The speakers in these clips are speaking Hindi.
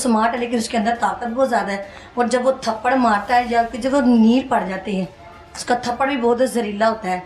स्मार्ट है लेकिन उसके अंदर ताकत बहुत ज़्यादा है। और जब वो थप्पड़ मारता है या जब वो नील पड़ जाते हैं, उसका थप्पड़ भी बहुत जहरीला होता है।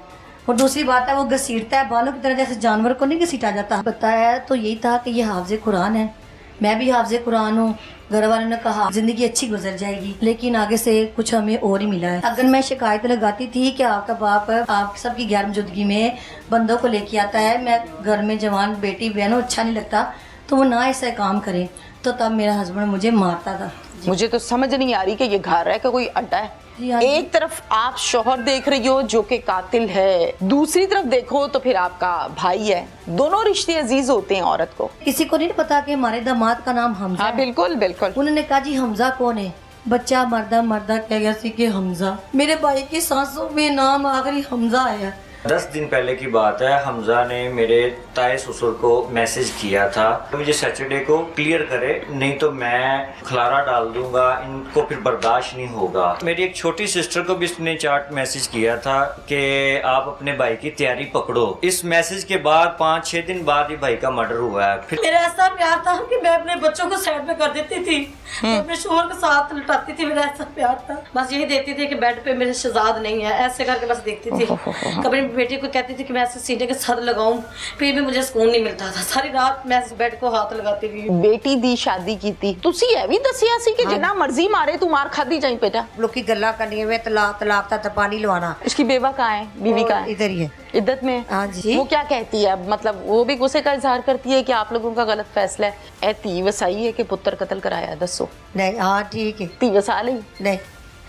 और दूसरी बात है वो घसीटता है बालों की तरह, जैसे जानवर को नहीं घसीटा जाता। बताया तो यही था कि ये हाफिज़ कुरान है, मैं भी हाफिज़ कुरान हूँ। घर वालों ने कहा जिंदगी अच्छी गुजर जाएगी, लेकिन आगे से कुछ हमें और ही मिला है। अगर मैं शिकायत लगाती थी कि आपका बाप आप सबकी गैर मौजूदगी में बंदों को लेके आता है, मैं घर में जवान बेटी बहनों अच्छा नहीं लगता, तो वो ना ऐसा काम करे, तो तब मेरा हस्बैंड मुझे मारता था। मुझे तो समझ नहीं आ रही कि ये घर है कि कोई अड्डा है। हाँ एक तरफ आप शौहर देख रही हो जो कि कातिल है, दूसरी तरफ देखो तो फिर आपका भाई है। दोनों रिश्ते अजीज होते हैं औरत को। किसी को नहीं पता कि हमारे दामाद का नाम हमजा हाँ है। बिल्कुल बिल्कुल। उन्होंने कहा जी हमजा कौन है? बच्चा मर्दा मर्दा कह गया सी कि हमजा। मेरे भाई की सांसों में नाम आखिरी हमजा आया। 10 दिन पहले की बात है, हमजा ने मेरे ताए ससुर को मैसेज किया था तो मुझे सैटरडे को क्लियर करे, नहीं तो मैं खलारा डाल दूंगा, इनको फिर बर्दाश्त नहीं होगा। मेरी एक छोटी सिस्टर को भी इसने चार्ट मैसेज किया था कि आप अपने भाई की तैयारी पकड़ो। इस मैसेज के बाद 5-6 दिन बाद ही भाई का मर्डर हुआ है। फिर मेरा ऐसा प्यार था कि मैं अपने बच्चों को साइड में कर देती थी, अपने शोहर के साथ लटाती थी। मेरा ऐसा प्यार था, बस यही देखती थी कि बेड पे मेरे शहजाद नहीं है, ऐसे करके बस देखती थी। कभी बेटी को कहती थी कि मैं ऐसे सीने के साथ लगाऊं, फिर भी मुझे सुकून नहीं मिलता था। सारी रात मैं इस बेड को हाथ लगाती थी। बेटी दी शादी की थी, तुसी ये भी दसिया सी कि जिन्ना मर्जी मारे तू मार खादी जाई बेटा। लोग की गल्ला करनी है, तलाक तलाक था पानी लवाना। इसकी बेवा कहाँ है, बीवी कहाँ है? इधर ही है, इद्दत में। हाँ जी। वो क्या कहती है, मतलब वो भी गुस्से का इजहार करती है कि आप लोगों का गलत फैसला है। ए धी वसाई है कि पुत्र कत्ल कराया, दसो। नहीं हाँ ठीक है, धी वसा ली, नहीं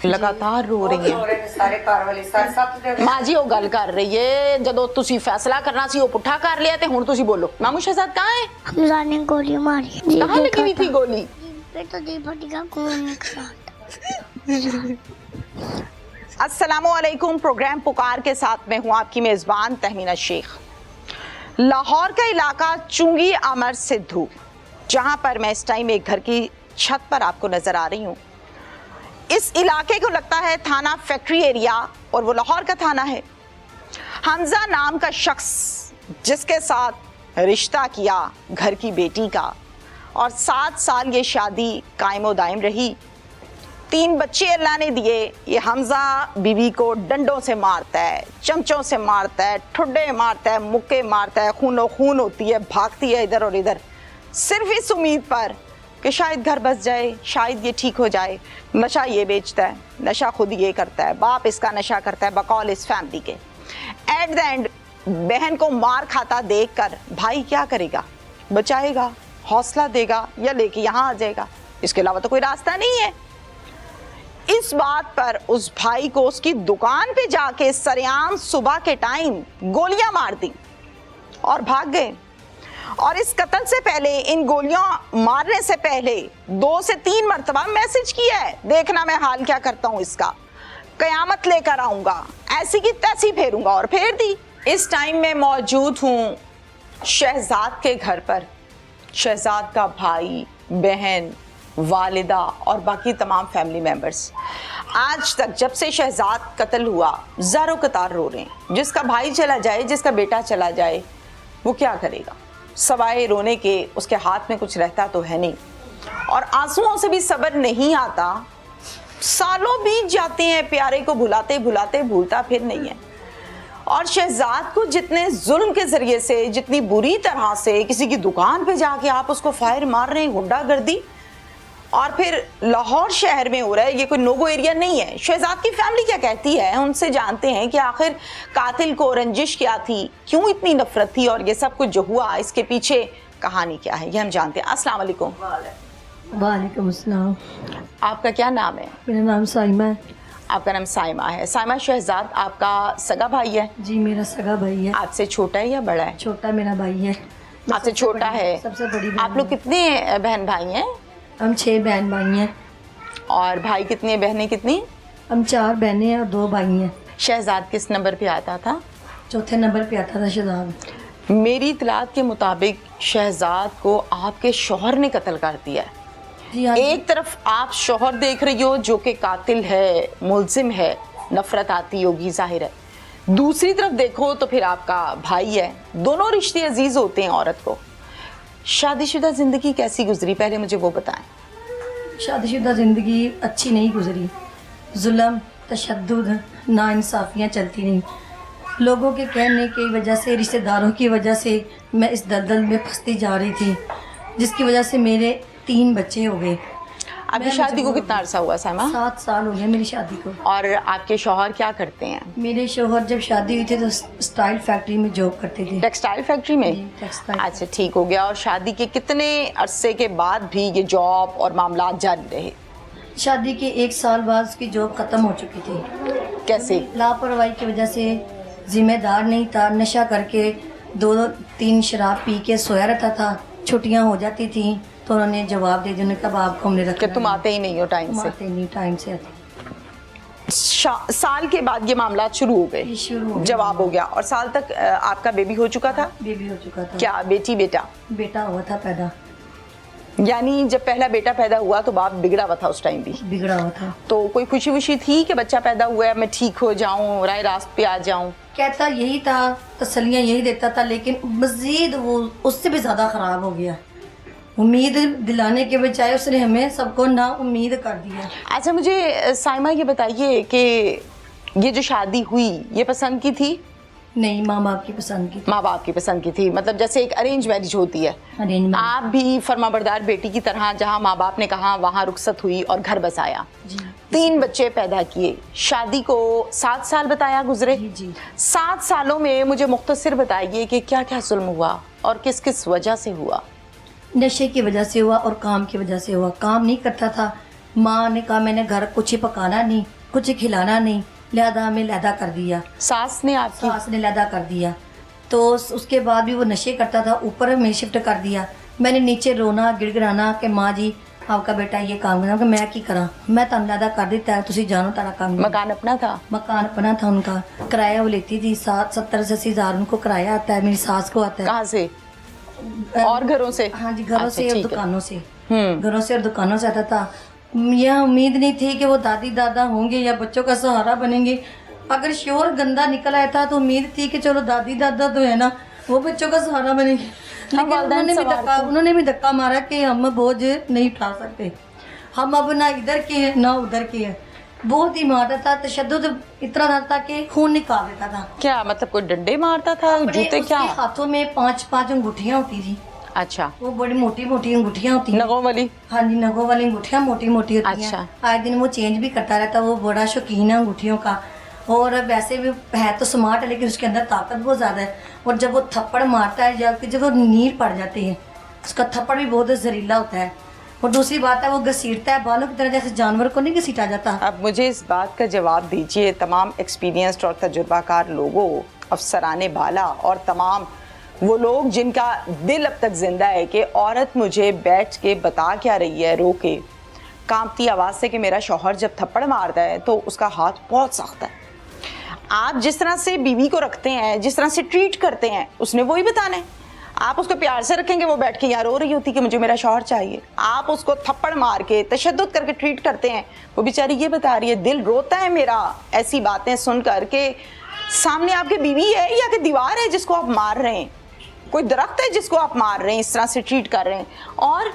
लगातार रो रही है। सारे कार वाले सारे साथ माँ जी वो गल कर रही है, जदों तुसी फैसला करना सी वो पुट्ठा कर लिया ते हुण तुसी बोलो। मामू शहजाद कहाँ है? हमजा ने गोली मारी। कहाँ लगी हुई थी गोली? पे तो दी फटिका खून निकला। अस्सलामुअलैकुम। प्रोग्राम पुकार के साथ में हूँ आपकी मेजबान तहमीना शेख। लाहौर का इलाका चुंगी अमर सिद्धू, जहां पर मैं इस टाइम एक घर की छत पर आपको नजर आ रही हूँ। इस इलाके को लगता है थाना फैक्ट्री एरिया और वो लाहौर का थाना है। हमजा नाम का शख्स जिसके साथ रिश्ता किया घर की बेटी का और 7 साल ये शादी कायमो दायम रही। 3 बच्चे अल्लाह ने दिए। ये हमजा बीवी को डंडों से मारता है, चमचों से मारता है, ठुड्डे मारता है, मुक्के मारता है, खूनो खून होती है, भागती है इधर और इधर, सिर्फ इस उम्मीद पर कि शायद घर बस जाए, शायद ये ठीक हो जाए। नशा ये बेचता है, नशा खुद ये करता है, बाप इसका नशा करता है बकौल इस फैमिली के। एट द एंड बहन को मार खाता देखकर भाई क्या करेगा? बचाएगा, हौसला देगा या लेके यहाँ आ जाएगा? इसके अलावा तो कोई रास्ता नहीं है। इस बात पर उस भाई को उसकी दुकान पे जाके सरेआम सुबह के टाइम गोलियां मार दी और भाग गए। और इस कत्ल से पहले, इन गोलियां मारने से पहले 2 से 3 मरतबा मैसेज किया है, देखना मैं हाल क्या करता हूं इसका, कयामत लेकर आऊंगा, ऐसी की तैसी फेरूंगा, और फेर दी। इस टाइम में मौजूद हूं शहजाद के घर पर। शहजाद का भाई, बहन, वालिदा और बाकी तमाम फैमिली मेंबर्स आज तक जब से शहजाद कत्ल हुआ ज़ारो कतार रो रहे हैं। जिसका भाई चला जाए, जिसका बेटा चला जाए, वो क्या करेगा? सवाए रोने के उसके हाथ में कुछ रहता तो है नहीं, और आंसुओं से भी सब्र नहीं आता। सालों बीत जाते हैं प्यारे को भुलाते भुलाते, भूलता फिर नहीं है। और शहजाद को जितने जुल्म के जरिए से, जितनी बुरी तरह से किसी की दुकान पे जाके आप उसको फायर मार रहे हैं, गुंडागर्दी, और फिर लाहौर शहर में हो रहा है। ये कोई नोगो एरिया नहीं है। शहजाद की फैमिली क्या कहती है, उनसे जानते हैं कि आखिर कातिल को रंजिश क्या थी, क्यों इतनी नफरत थी, और ये सब कुछ जो हुआ इसके पीछे कहानी क्या है, ये हम जानते हैं। अस्सलाम वालेकुम। वालेकुम अस्सलाम। आपका क्या नाम है? मेरा नाम साइमा है। आपका नाम साइमा है। साइमा, शहजाद आपका सगा भाई है? जी मेरा सगा भाई है। आपसे छोटा है या बड़ा है? छोटा मेरा भाई है। आपसे छोटा है। सबसे बड़ी आप लोग कितने बहन भाई हैं? हम 6 बहन भाई हैं। और भाई कितने, बहनें कितनी? हम 4 बहनें हैं और 2 भाई हैं। शहजाद किस नंबर पे आता था? चौथे नंबर पे आता था शहजाद। मेरी इतलात के मुताबिक शहजाद को आपके शौहर ने कत्ल कर दिया है। जी हाँ। एक तरफ आप शौहर देख रही हो जो कि कातिल है, मुल्जिम है, नफरत आती होगी जाहिर है। दूसरी तरफ देखो तो फिर आपका भाई है। दोनों रिश्ते अजीज होते हैं औरत को। शादीशुदा जिंदगी कैसी गुजरी, पहले मुझे वो बताएं। शादीशुदा ज़िंदगी अच्छी नहीं गुजरी। जुल्म, तशद्दुद, नाइंसाफ़ियाँ चलती रहीं। लोगों के कहने की वजह से, रिश्तेदारों की वजह से मैं इस दलदल में फंसती जा रही थी, जिसकी वजह से मेरे 3 बच्चे हो गए। आपकी शादी को कितना अरसा हुआ साइमा? 7 साल हो गए मेरी शादी को। और आपके शौहर क्या करते हैं? मेरे शोहर जब शादी हुई थी तो स्टाइल फैक्ट्री में जॉब करते थे। टेक्सटाइल फैक्ट्री में? जी, टेक्सटाइल। अच्छा, ठीक हो गया। और शादी के कितने अरसे के बाद भी ये जॉब और मामला जारी रहे? शादी के 1 साल बाद उसकी जॉब ख़त्म हो चुकी थी। कैसे? लापरवाही की वजह से, जिम्मेदार नहीं था, नशा करके 2-3 शराब पी के सोया रहता था। छुट्टियां हो जाती थी तो उन्होंने जवाब दे दिया, उन्होंने कहा आपको हमने रखा कि तुम आते ही नहीं हो टाइम तुम से। आते नहीं टाइम से आते। साल के बाद ये मामला शुरू हो ये गए, शुरू हो गया। जवाब हो गया। और साल तक आपका बेबी हो चुका था? बेबी हो चुका था। क्या बेटी बेटा? बेटा हुआ था पैदा। यानी जब पहला बेटा पैदा हुआ तो बाप बिगड़ा हुआ था उस टाइम भी? बिगड़ा हुआ था। तो कोई खुशी वुशी थी कि बच्चा पैदा हुआ है, मैं ठीक हो जाऊं, राह रास्त पे आ जाऊं? कहता यही था, तसल्लियाँ यही देता था, लेकिन मज़ीद वो उससे भी ज़्यादा ख़राब हो गया। उम्मीद दिलाने के बजाय उसने हमें सबको ना उम्मीद कर दिया। अच्छा, मुझे साइमा ये बताइए कि ये जो शादी हुई ये पसंद की थी? नहीं, माँ बाप की पसंद की थी। माँ बाप की पसंद की थी, मतलब जैसे एक अरेंज मैरिज होती है। Arrange marriage. आप भी फर्माबरदार बेटी की तरह जहाँ माँ बाप ने कहा वहाँ रुखसत हुई और घर बसाया। जी 3 बच्चे पैदा किए। शादी को 7 साल बताया गुजरे। जी जी। 7 सालों में मुझे मुख्तसर बताइए कि क्या क्या जुल्म हुआ और किस किस वजह से हुआ? नशे की वजह से हुआ और काम की वजह से हुआ। काम नहीं करता था। माँ ने कहा मैंने घर कुछ ही पकाना नहीं, कुछ ही खिलाना नहीं, लिहाजा हमें लैदा कर दिया। सास ने आपकी? सास ने लैदा कर दिया। तो उसके बाद भी वो नशे करता था, ऊपर हमें शिफ्ट कर दिया। मैंने नीचे रोना गिड़गिड़ाना कि माँ जी आपका बेटा ये काम करना, मैं की करा, मैं तुम लैदा कर दिता है, तुसी जानो तारा काम नहीं। मकान अपना था? मकान अपना था उनका। किराया वो लेती थी, 70-80 हज़ार उनको किराया आता है, मेरी सास को आता है। कहाँ से? और घरों से? हाँ जी, घरों अच्छा, से और ठीक है। दुकानों से। हम्म। घरों से और दुकानों से आता था। यह उम्मीद नहीं थी कि वो दादी दादा होंगे या बच्चों का सहारा बनेंगे। अगर शोर गंदा निकल आया था तो उम्मीद थी कि चलो दादी दादा तो है ना, वो बच्चों का सहारा बनेंगे। लेकिन उन्होंने भी धक्का मारा कि हम बोझ नहीं उठा सकते, हम अब ना इधर के हैं ना उधर के हैं। बहुत ही मारता था, तशद्दुद इतना था कि खून निकाल देता था। क्या मतलब कोई डंडे मारता था, जूते? क्या उसके हाथों में 5-5 अंगूठियाँ होती थी। अच्छा, वो बड़ी मोटी मोटी अंगूठियाँ होती हैं। नगों वाली? हाँ जी, नगों वाली अंगूठियाँ मोटी मोटी होती हैं। अच्छा। आए दिन वो चेंज भी करता रहता, वो बड़ा शौकीन है अंगूठियों का। और वैसे भी है तो स्मार्ट है, लेकिन उसके अंदर ताकत बहुत ज़्यादा है। और जब वो थप्पड़ मारता है या जब वो नील पड़ जाते हैं, उसका थप्पड़ भी बहुत जहरीला होता है। और दूसरी बात है वो घसीटता है बालों की तरह, जैसे जानवर को नहीं घसीटा जाता। अब मुझे इस बात का जवाब दीजिए, तमाम एक्सपीरियंस्ड और तजुर्बाकार लोगों, अफसराने बाला और तमाम वो लोग जिनका दिल अब तक जिंदा है कि औरत मुझे बैठ के बता क्या रही है, रो के कांपती आवाज़ से कि मेरा शौहर जब थप्पड़ मारता है तो उसका हाथ बहुत सख्त है। आप जिस तरह से बीवी को रखते हैं, जिस तरह से ट्रीट करते हैं, उसने वही बताना है। आप उसको प्यार से रखेंगे, वो बैठ के यहाँ रो रही होती कि मुझे मेरा शौहर चाहिए। आप उसको थप्पड़ मार के तशद्दुद करके ट्रीट करते हैं, वो बेचारी ये बता रही है, दिल रोता है मेरा ऐसी बातें सुन कर के सामने आपके बीवी है या कि दीवार है जिसको आप मार रहे हैं, कोई दरख्त है जिसको आप मार रहे हैं, इस तरह से ट्रीट कर रहे हैं। और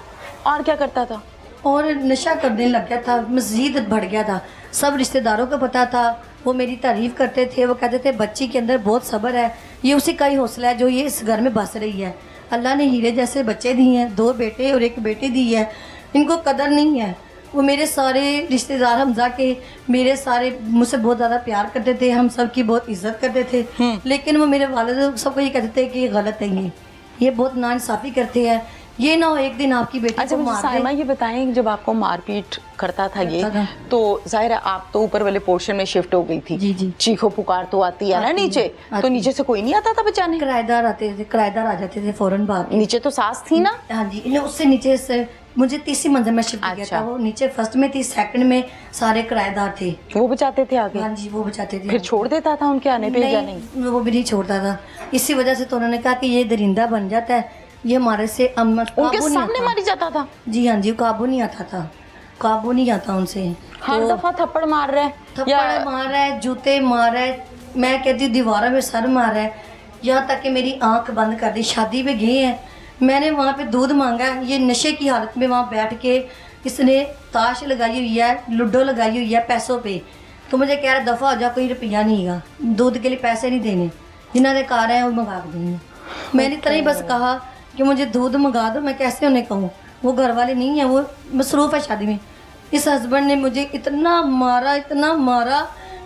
क्या करता था? और नशा करने लग गया था, मज़ीद बढ़ गया था। सब रिश्तेदारों को पता था, वो मेरी तारीफ़ करते थे। वो कहते थे बच्ची के अंदर बहुत सब्र है, ये उसी का ही हौसला है जो ये इस घर में बस रही है। अल्लाह ने हीरे जैसे बच्चे दिए हैं, 2 बेटे और 1 बेटी दी है, इनको कदर नहीं है। वो मेरे सारे रिश्तेदार हमजा के मेरे सारे मुझसे बहुत ज़्यादा प्यार करते थे, हम सब की बहुत इज्जत करते थे। लेकिन वो मेरे वालिद सबको ये कहते थे कि ये गलत है, ये बहुत नाइंसाफ़ी करते हैं, ये ना हो एक दिन आपकी बेटी अच्छा, को मुझे मार साइमा दे। ये बताएं, जब आपको मारपीट करता था ये, करता था। तो जाहिर है आप तो ऊपर वाले पोर्शन में शिफ्ट हो गई थी। जी जी। चीखो पुकार तो आती है ना आती है, नीचे, आती तो है। नीचे से कोई नहीं आता था बचाने? किराएदार आते थे, किराएदार आ जाते थे फौरन भाग के। नीचे तो सास थी ना? हाँ जी, इन्हें उससे नीचे से मुझे 3री मंजिल में शिफ्ट किया अच्छा। था। वो नीचे फर्स्ट में थी, सेकंड में सारे किराएदार थे। वो बचाते थे आगे? हाँ जी, वो बचाते थे। फिर छोड़ देता था उनके आने पे या नहीं? वो भी नहीं छोड़ता था। इसी वजह से तो उन्होंने कहा कि ये दरिंदा बन जाता है, ये हमारे से उनके सामने मारी जाता था? जी हाँ जी, काबू नहीं आता था, काबू नहीं आता उनसे। हर दफा थप्पड़ मार रहा है थप्पड़ मार रहा है, जूते मार रहा है, मैं कहती हूँ दीवारों में सर मार रहा है, यहाँ तक कि मेरी आंख बंद कर दी। शादी पे गए हैं, मैंने वहाँ पे दूध मांगा, ये नशे की हालत में वहाँ बैठ के इसने ताश लगाई हुई है, लूडो लगाई हुई है पैसों पे। तो मुझे कह रहा दफ़ा हो जा, कोई रुपया नहीं है, दूध के लिए पैसे नहीं देने, जिन्होंने कार है वो मंगा के देंगे। मैंने इतना ही बस कहा कि मुझे दूध मंगा दो। मैं कैसे उन्हें कहूँ, वो घर वाले नहीं हैं, वो मसरूफ़ है शादी में। इस हस्बैंड ने मुझे इतना मारा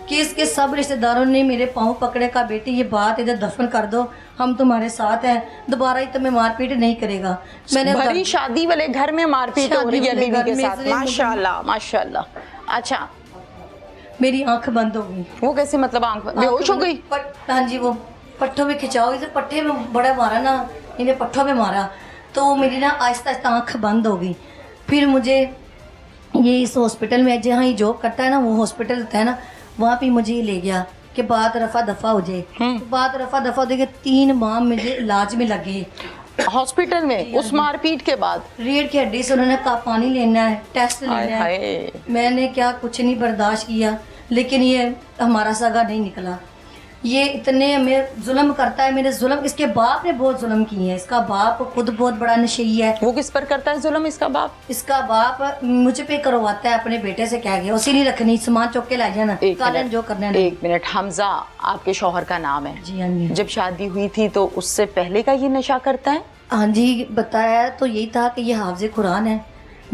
कि इसके सब रिश्तेदारों ने मेरे पाँव पकड़े, का बेटी ये बात इधर दफन कर दो, हम तुम्हारे साथ हैं, दोबारा ही तुम्हें मारपीट नहीं करेगा। मैंने भरी शादी वाले घर में मारपीट हो रही है बीवी के साथ। माशाल्लाह माशाल्लाह। अच्छा, मेरी आंख बंद हो गई। वो कैसे, मतलब आंख बेहोश हो गई? हाँ जी, वो पट्टों में खिंचाओ, इसे पट्टे में बड़ा मारा ना, इन्हें पट्टों में मारा, तो मेरी ना आहिस्ता आहिस्ता आंख बंद हो गई। फिर मुझे ये इस हॉस्पिटल में जहाँ ये जॉब करता है ना, वो हॉस्पिटल होता है ना, वहाँ पे मुझे ये ले गया कि बात रफा दफा हो जाए। तो बात रफा दफा हो जाए, 3 माह मुझे इलाज में लगे हॉस्पिटल में। उस मारपीट के बाद रीढ़ की हड्डी से उन्होंने कहा पानी लेना है, टेस्ट लेना है। हाय। मैंने क्या कुछ नहीं बर्दाश्त किया, लेकिन ये हमारा सगा नहीं निकला। ये इतने हमें जुल्म करता है, मेरे जुल्म, इसके बाप ने बहुत जुल्म किए हैं। इसका बाप खुद बहुत बड़ा नशेई है। वो किस पर करता है जुल्म, इसका बाप? इसका बाप मुझ पे करवाता है, अपने बेटे से कह गया उसी नहीं रखनी, सामान चुक के ला जाना, कारण जो करना है। 1 मिनट, हमजा आपके शौहर का नाम है? जी हाँ जी। जब शादी हुई थी तो उससे पहले का ये नशा करता है? हाँ जी, बताया तो यही था कि ये हाफिज़ कुरान है,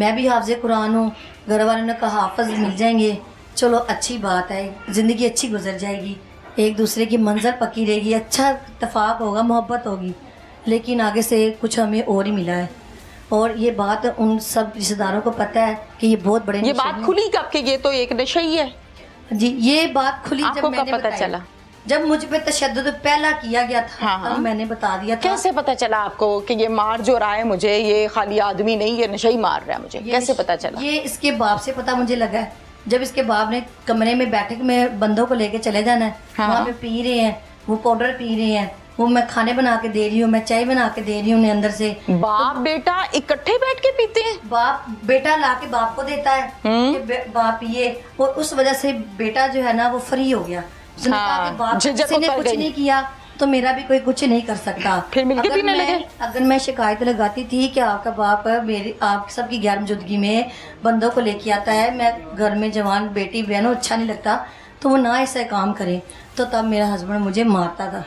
मैं भी हाफिज़ कुरान हूँ। घर वालों ने कहा हाफिज़ मिल जाएंगे, चलो अच्छी बात है, ज़िंदगी अच्छी गुजर जाएगी, एक दूसरे की मंजर पक्की रहेगी, अच्छा इत्तेफाक होगा, मोहब्बत होगी। लेकिन आगे से कुछ हमें और ही मिला है। और ये बात उन सब रिश्तेदारों को पता है कि ये बहुत बड़े ये बात खुली कब कि ये तो एक नशा ही है? जी, ये बात खुली आपको जब मैंने कब पता बताया। चला? जब मुझ पे तशद्दुद पहला किया गया था, हाँ, हाँ। तब मैंने बता दिया था। कैसे पता चला आपको कि ये मार जो रहा है मुझे, ये खाली आदमी नहीं, ये नशा ही मार रहा है मुझे? कैसे पता चला? ये इसके बाप से पता मुझे लगा है। जब इसके बाप ने कमरे में बैठक में बंदों को लेके चले जाना है, हाँ। वहाँ पे पी रहे हैं, वो पाउडर पी रहे हैं, वो मैं खाने बना के दे रही हूँ, मैं चाय बना के दे रही हूँ उन्हें अंदर से। बाप बेटा इकट्ठे बैठ के पीते हैं? बाप बेटा ला के बाप को देता है कि बाप पिए, और उस वजह से बेटा जो है ना वो फ्री हो गया। उसने कहा कि बाप झिझक किसी ने उतर कुछ गई। नहीं किया तो मेरा भी कोई कुछ नहीं कर सकता। फिर मिलके पीने लगे? अगर मैं शिकायत लगाती थी कि आपका बाप मेरी आप सबकी गैर मौजूदगी में बंदों को लेके आता है, मैं घर में जवान बेटी बहनों अच्छा नहीं लगता, तो वो ना ऐसा काम करें, तो तब मेरा हस्बैंड मुझे मारता था।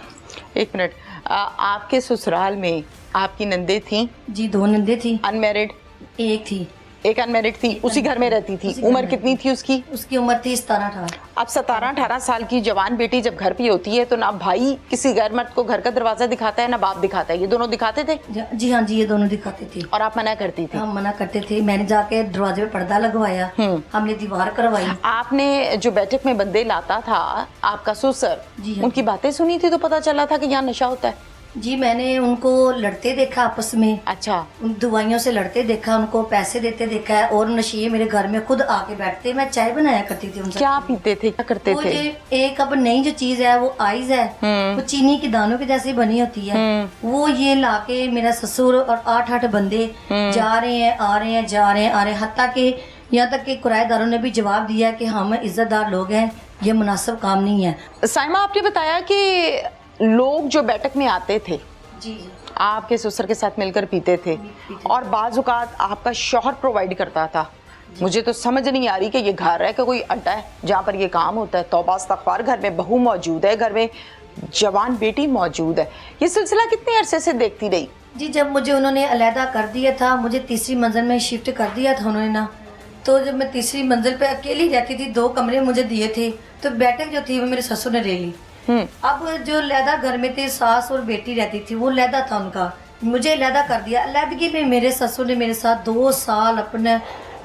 1 मिनट, आपके ससुराल में आपकी नंदे थी? जी, 2 नंदे थी। अनमैरिड? एक थी। एक अनमैरिड थी, उसी घर में रहती थी। उम्र कितनी थी उसकी? उसकी उम्र थी 17-18। अब 17-18 साल की जवान बेटी जब घर पे होती है तो ना भाई किसी गैर मर्द को घर का दरवाजा दिखाता है ना बाप दिखाता है, ये दोनों दिखाते थे? जी हाँ जी, ये दोनों दिखाते थे। और आप मना करती थी? हम मना करते थे। मैंने जाके दरवाजे पे पर्दा लगवाया, हमने दीवार करवाई। आपने जो बैठक में बंदे लाता था आपका ससुर, जी हाँ। उनकी बातें सुनी थी तो पता चला था कि यहाँ नशा होता है? जी, मैंने उनको लड़ते देखा आपस में, अच्छा। उन दवाइयों से लड़ते देखा, उनको पैसे देते देखा है, और नशे मेरे घर में खुद आके बैठते, मैं चाय बनाया करती थी उनसे। क्या पीते थे, क्या करते वो थे? ये एक अब नई जो चीज है वो आइज है, वो चीनी के दानों की जैसी बनी होती है, वो ये लाके मेरा ससुर और 8-8 बंदे जा रहे हैं, आ रहे हैं, जा रहे हैं, आ रहे हैं, हत्ता के यहाँ तक कि किराएदारों ने भी जवाब दिया कि हम इज्जतदार लोग हैं, ये मुनासिब काम नहीं है। साइमा, आपने बताया कि लोग जो बैठक में आते थे जी, आपके ससुर के साथ मिलकर पीते थे, और बाज़-औक़ात आपका शौहर प्रोवाइड करता था। मुझे तो समझ नहीं आ रही कि ये घर है कि कोई अड्डा है जहाँ पर ये काम होता है। तौबा इस्तग़फ़ार, घर में बहू मौजूद है, घर में जवान बेटी मौजूद है। ये सिलसिला कितने अरसे से देखती रही? जी, जब मुझे उन्होंने अलहदा कर दिया था, मुझे तीसरी मंजिल में शिफ्ट कर दिया था उन्होंने ना, तो जब मैं तीसरी मंजिल पे अकेली रहती थी, 2 कमरे मुझे दिए थे, तो बैठक जो थी वो मेरे ससुर ने ले ली। अब जो लहदा घर में थे, सास और बेटी रहती थी, वो लहदा था उनका, मुझे लहदा कर दिया। लहदगी में मेरे ससुर ने मेरे साथ 2 साल अपने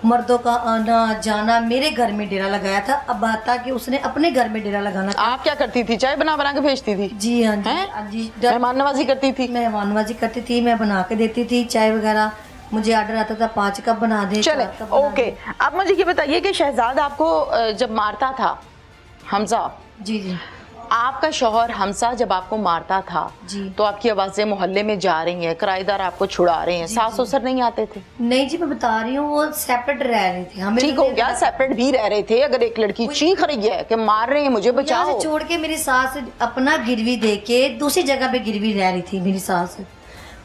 मर्दों का आना जाना, मेरे घर में डेरा लगाया था। अब बात था कि उसने अपने घर में डेरा लगाना था। आप क्या करती थी, चाय बना बना के भेजती थी? जी हाँ जी, हैं? हाँ जी, मेहमान नवाजी करती थी? मेहमान नवाजी करती थी, मैं बना के देती थी चाय वगैरह। मुझे ऑर्डर आता था 5 कप बना दे, चले 4 कप बना ओके। दे। अब मुझे ये बताइए कि शहजाद आपको जब मारता था, हमजा, जी जी, आपका शौहर हमसा जब आपको मारता था जी, तो आपकी आवाजें मोहल्ले में जा रही हैं, किराएदार आपको छुड़ा रहे हैं, सास ससुर नहीं आते थे? नहीं जी, मैं बता रही हूँ, वो सेपरेट रह रहे थे। हमें ठीक हो गया, सेपरेट भी रह रहे थे। अगर एक लड़की चीख रही है कि मार रहे हैं मुझे यहाँ बचाओ, से छोड़ के मेरी सास अपना गिरवी दे के दूसरी जगह पे गिरवी रह रही थी मेरी सास।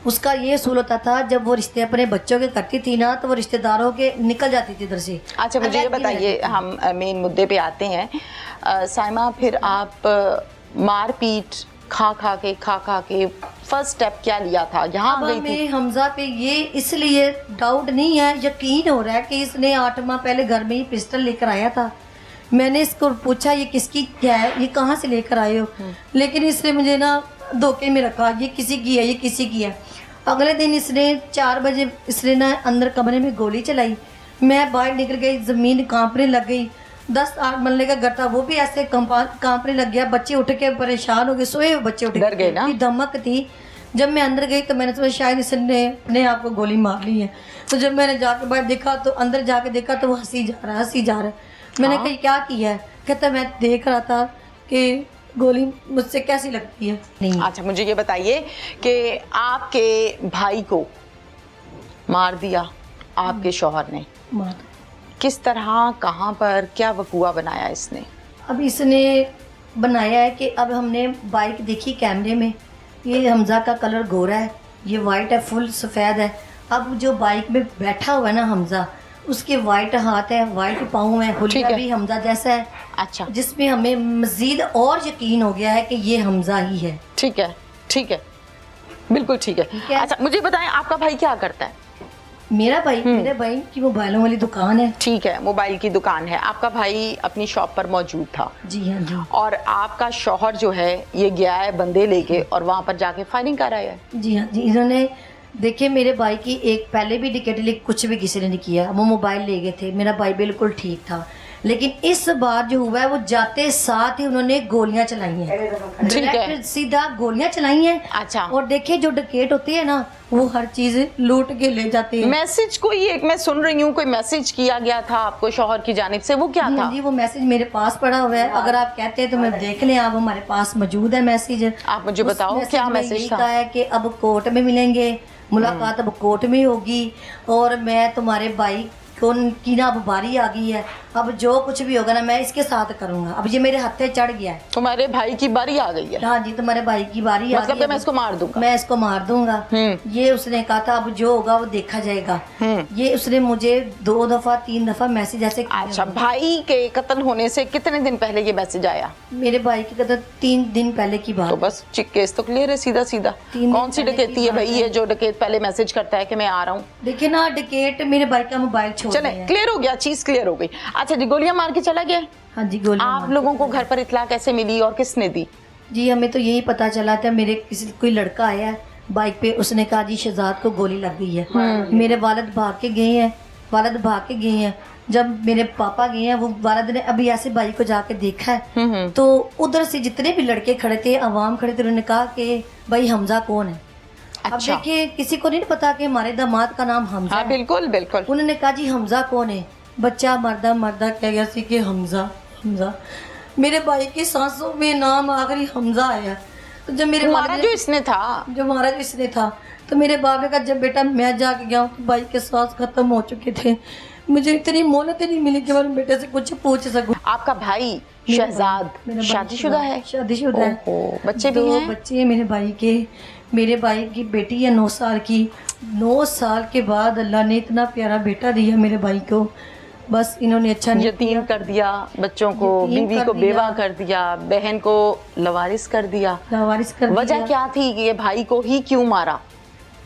उसका ये असूल होता था, जब वो रिश्ते अपने बच्चों के करती थी ना, तो वो रिश्तेदारों के निकल जाती थी इधर से। अच्छा मुझे ये अलग ही बताइए, रहती थी। हम मेन मुद्दे पे आते हैं। साइमा, फिर आप मारपीट खा खा के फर्स्ट स्टेप क्या लिया था? यहाँ अब गई थी? हमें हमजा पे ये इसलिए डाउट नहीं है, यकीन हो रहा है कि इसने 8 माह पहले घर में ही पिस्टल लेकर आया था। मैंने इसको पूछा ये किसकी क्या है, ये कहाँ से लेकर आए हो, लेकिन इसने मुझे ना धोखे में रखा, ये किसी की है, ये किसी की है। अगले दिन इसने 4 बजे इसने ना अंदर कमरे में गोली चलाई। मैं बाहर निकल गई, ज़मीन कांपने लग गई। 10-8 मरले का घर था, वो भी ऐसे कांपने लग गया। बच्चे उठ के परेशान हो गए, सोए हुए बच्चे उठ डर गए ना? इतनी धमक थी। जब मैं अंदर गई तो मैंने सोचा शायद इसने अपने आप को गोली मार ली है। तो जब मैंने जाके बाहर देखा, तो अंदर जाके देखा तो वो हंसी जा रहा है। मैंने कहा क्या किया है? कहता मैं देख रहा था कि गोली मुझसे कैसी लगती है। नहीं, अच्छा मुझे ये बताइए कि आपके भाई को मार दिया आपके शौहर ने, मार। किस तरह, कहाँ पर, क्या वकूआ बनाया इसने? अब इसने बनाया है कि अब हमने बाइक देखी कैमरे में, ये हमजा का कलर गोरा है, ये वाइट है, फुल सफ़ेद है। अब जो बाइक में बैठा हुआ है ना हमजा, उसके वाइट हाथ है, वाइट पाँव है, ठीक हुलिया है। भी हमजा जैसा है, अच्छा जिसमें हमें मज़ीद और यकीन हो गया है कि ये हमजा ही है। ठीक है, ठीक है, बिल्कुल ठीक है। ठीक है। अच्छा मुझे बताएं, आपका भाई क्या करता है? मेरे भाई की मोबाइलों वाली दुकान है। ठीक है, मोबाइल की दुकान है। आपका भाई अपनी शॉप पर मौजूद था जी हाँ जी। और आपका शौहर जो है ये गया है बंदे लेके और वहां पर जाके फायरिंग कर आया है। जी हाँ जी। इन्होंने देखिए मेरे भाई की एक पहले भी डिकेटली कुछ भी किसी ने नहीं किया, वो मोबाइल ले गए थे, मेरा भाई बिल्कुल ठीक था। लेकिन इस बार जो हुआ है, वो जाते साथ ही उन्होंने गोलियां चलाई हैं, ठीक है। डायरेक्ट सीधा गोलियां चलाई हैं। अच्छा। और देखिए जो डकैत होते हैं ना, वो हर चीज लूट के ले जाते हैं। मैसेज कोई एक मैं सुन रही हूँ, कोई मैसेज किया गया था आपको शौहर की जानिब से, वो क्या जी था? हाँ जी, वो मैसेज मेरे पास पड़ा हुआ है। अगर आप कहते हैं तो मैं देख लें, आप हमारे पास मौजूद है मैसेज। आप मुझे उस बताओ क्या में मैसेज यही था? कहा है कि अब कोर्ट में मिलेंगे, मुलाकात अब कोर्ट में होगी, और मैं तुम्हारे भाई की ना अब बारी आ गई है, अब जो कुछ भी होगा ना मैं इसके साथ करूंगा। अब ये मेरे हत्थे चढ़ गया है। तुम्हारे भाई की बारी आ गई है? हाँ जी, तुम्हारे भाई की बारी आ मतलब गई कि है, मैं इसको मार दूंगा? मैं इसको मार दूंगा। ये उसने कहा था, अब जो होगा वो देखा जाएगा। ये उसने मुझे 2 दफा 3 दफा मैसेज ऐसे किए। अच्छा, भाई के कत्ल होने से कितने दिन पहले ये मैसेज आया? मेरे भाई की कदर 3 दिन पहले की बात। तो बस केस तो क्लियर है, सीधा सीधा। 3 दिन कौन सी पहले डकैती की है बात भाई ये जो डकैत पहले मैसेज करता है कि मैं आ रहा हूँ? देखिए ना, डकैत मेरे भाई का मोबाइल छोड़ चले, दिया है। क्लियर हो गया, चीज क्लियर हो गई। अच्छा जी, गोलियां मार के चला गया? हाँ जी, गोली आप लोगों को घर पर इतला कैसे मिली और किसने दी? जी हमें तो यही पता चला था, मेरे किसी कोई लड़का आया है बाइक पे, उसने कहा जी शहजाद को गोली लग गई है। मेरे वालिद भाग के गए हैं। जब मेरे पापा गए हैं, वो वालिद ने अभी ऐसे भाई को जाके देखा है, तो उधर से जितने भी लड़के खड़े थे, अवाम खड़े थे, उन्होंने कहा कि भाई हमजा कौन है। अब अच्छा। देखिए किसी को नहीं पता कि हमारे दामाद का नाम हमजा हाँ है। बिल्कुल बिल्कुल। उन्होंने कहा जी हमजा कौन है। बच्चा मर्दा कह गया सी कि हमजा। मेरे भाई की सांसों में नाम आखिरी हमजा आया। तो जब मेरे मारा वालिद जो ने- इसने था? जो मारा जो इसने था, तो मेरे बाप ने कहा जब बेटा मैं जाके गया हूँ तो भाई के सांस खत्म हो चुके थे, मुझे इतनी मोहलत नहीं मिली कि मैं बेटे से कुछ पूछ सकूं। आपका भाई मेरा शहजाद मेरा भाई शादीशुदा है? शादीशुदा है। ओहो, बच्चे भी 2 हैं? बच्चे हैं मेरे भाई के। मेरे भाई की बेटी है 9 साल की। 9 साल के बाद अल्लाह ने इतना प्यारा बेटा दिया मेरे भाई को, बस इन्होंने अच्छा नहीं यतीम कर दिया बच्चों को, यतीम बीवी कर को दिया। बेवा कर दिया, बहन को लवारिस कर दिया। लावारिस कर वजह दिया। क्या थी कि ये भाई को ही क्यों मारा?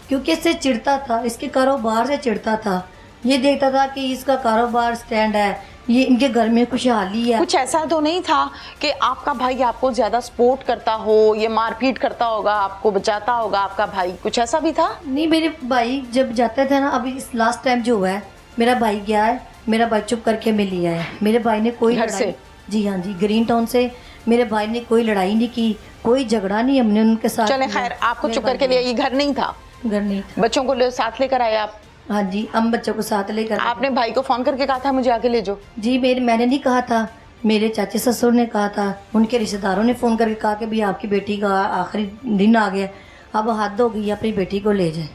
क्योंकि इससे चिढ़ता था, इसके कारोबार से चिढ़ता था। ये देखता था कि इसका कारोबार स्टैंड है, ये इनके घर में खुशहाली है। कुछ ऐसा तो नहीं था कि आपका भाई आपको ज्यादा सपोर्ट करता हो, ये मारपीट करता होगा, आपको बचाता होगा आपका भाई, कुछ ऐसा भी था? नहीं, मेरे भाई जब जाते थे ना, अभी इस लास्ट टाइम जो हुआ है, मेरा भाई गया है, मेरा भाई चुप करके में लिया है। मेरे भाई ने कोई घर लड़ाई- से? जी हाँ जी, ग्रीन टाउन से मेरे भाई ने कोई लड़ाई नहीं की, कोई झगड़ा नहीं हमने उनके साथ चले किया। खैर, आपको मेरे चुप भाई करके ने- लिए ये घर नहीं था, घर नहीं था। बच्चों को साथ लेकर आए आप? हाँ जी, हम बच्चों को साथ लेकर आपने भाई को फोन करके कहा था मुझे आके ले जाओ? जी मैंने नहीं कहा था, मेरे चाचे ससुर ने कहा था, उनके रिश्तेदारों ने फ़ोन करके कहा कि भाई आपकी बेटी का आखिरी दिन आ गया, अब हद हो गई, अपनी बेटी को ले जाए।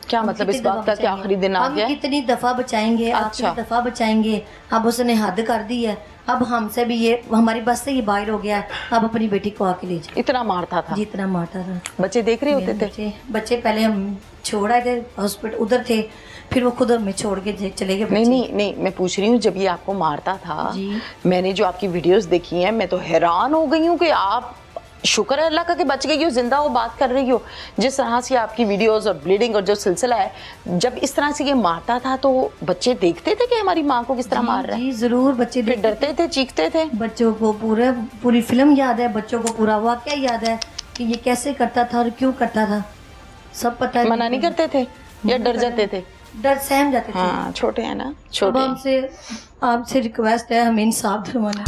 क्या हम मतलब इस कितनी बात दफा का कि आखिरी दिन आ हम गया? कितनी दफा बचाएंगे, आप अच्छा। कितनी दफा बचाएंगे। अब उसने हद कर दी है, अब हमसे भी ये हमारी बस से ये बाहर हो गया है, अब अपनी बेटी को आके ले जाए। इतना मारता था? जितना मारता था। बच्चे देख रहे होते थे? बच्चे पहले हम छोड़ आए थे हॉस्पिटल, उधर थे, फिर वो खुद हमें छोड़ के चले गए नहीं बच्चे। नहीं नहीं, मैं पूछ रही हूँ जब ये आपको मारता था, जी। मैंने जो आपकी वीडियोस देखी हैं मैं तो हैरान हो गई हूँ कि आप, शुक्र है अल्लाह का कि बच गई हो, जिंदा हो, बात कर रही हो। जिस तरह से आपकी वीडियोस और ब्लीडिंग और जो सिलसिला है, जब इस तरह से ये मारता था तो बच्चे देखते थे कि हमारी माँ को किस तरह मार रहा है? जी जरूर, बच्चे फिर डरते थे, चीखते थे? बच्चों को पूरी फिल्म याद है, बच्चों को पूरा वाकया याद है कि ये कैसे करता था और क्यों करता था, सब पता है। मना नहीं करते थे या डर जाते थे? डर सहम जाते थे। हाँ, छोटे हैं ना, अब छोटे हैं। हमसे आपसे रिक्वेस्ट है, हमें इंसाफ दिलवाना।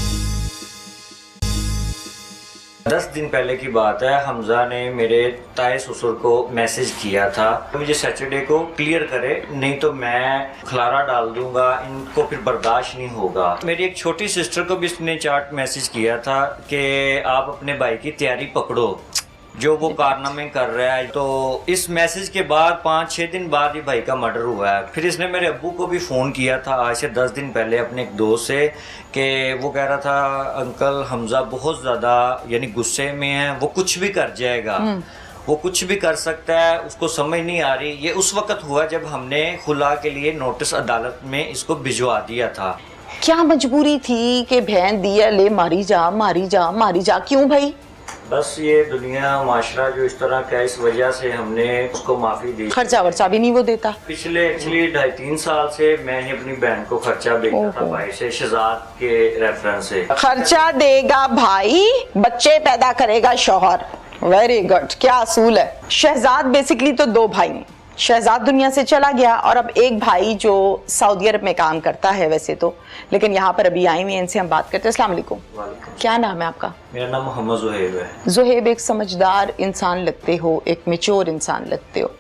10 दिन पहले की बात है, हमजा ने मेरे ताए ससुर को मैसेज किया था मुझे सैटरडे को क्लियर करे, नहीं तो मैं खलारा डाल दूंगा, इनको फिर बर्दाश्त नहीं होगा। मेरी एक छोटी सिस्टर को भी इसने चार्ट मैसेज किया था कि आप अपने भाई की तैयारी पकड़ो, जो वो कारनामे कर रहा है। तो इस मैसेज के बाद 5-6 दिन बाद ही भाई का मर्डर हुआ है। फिर इसने मेरे अब्बू को भी फ़ोन किया था आज से 10 दिन पहले अपने एक दोस्त से, कि वो कह रहा था अंकल हमजा बहुत ज़्यादा यानी गुस्से में है, वो कुछ भी कर जाएगा, वो कुछ भी कर सकता है, उसको समझ नहीं आ रही। ये उस वक्त हुआ जब हमने खुला के लिए नोटिस अदालत में इसको भिजवा दिया था। क्या मजबूरी थी कि बहन दिया ले मारी जा, मारी जा, मारी जा? क्यों भाई? बस ये दुनिया माशरा जो इस तरह का, इस वजह से हमने उसको माफ़ी दी। खर्चा वर्चा भी नहीं वो देता? पिछले एक्चुअली 2.5-3 साल से मैं ही अपनी बहन को खर्चा देता था भाई से, शहजाद के रेफरेंस से। खर्चा देगा भाई, बच्चे पैदा करेगा शौहर। वेरी गुड, क्या असूल है। शहजाद बेसिकली तो 2 भाई हैं। शहजाद दुनिया से चला गया और अब एक भाई जो सऊदी अरब में काम करता है वैसे तो, लेकिन यहाँ पर अभी आए हुए हैं, इनसे हम बात करते हैं। अस्सलाम वालेकुम, क्या नाम है आपका? मेरा नाम मोहम्मद जुहैब है। जुहैब, एक समझदार इंसान लगते हो, एक मैच्योर इंसान लगते हो।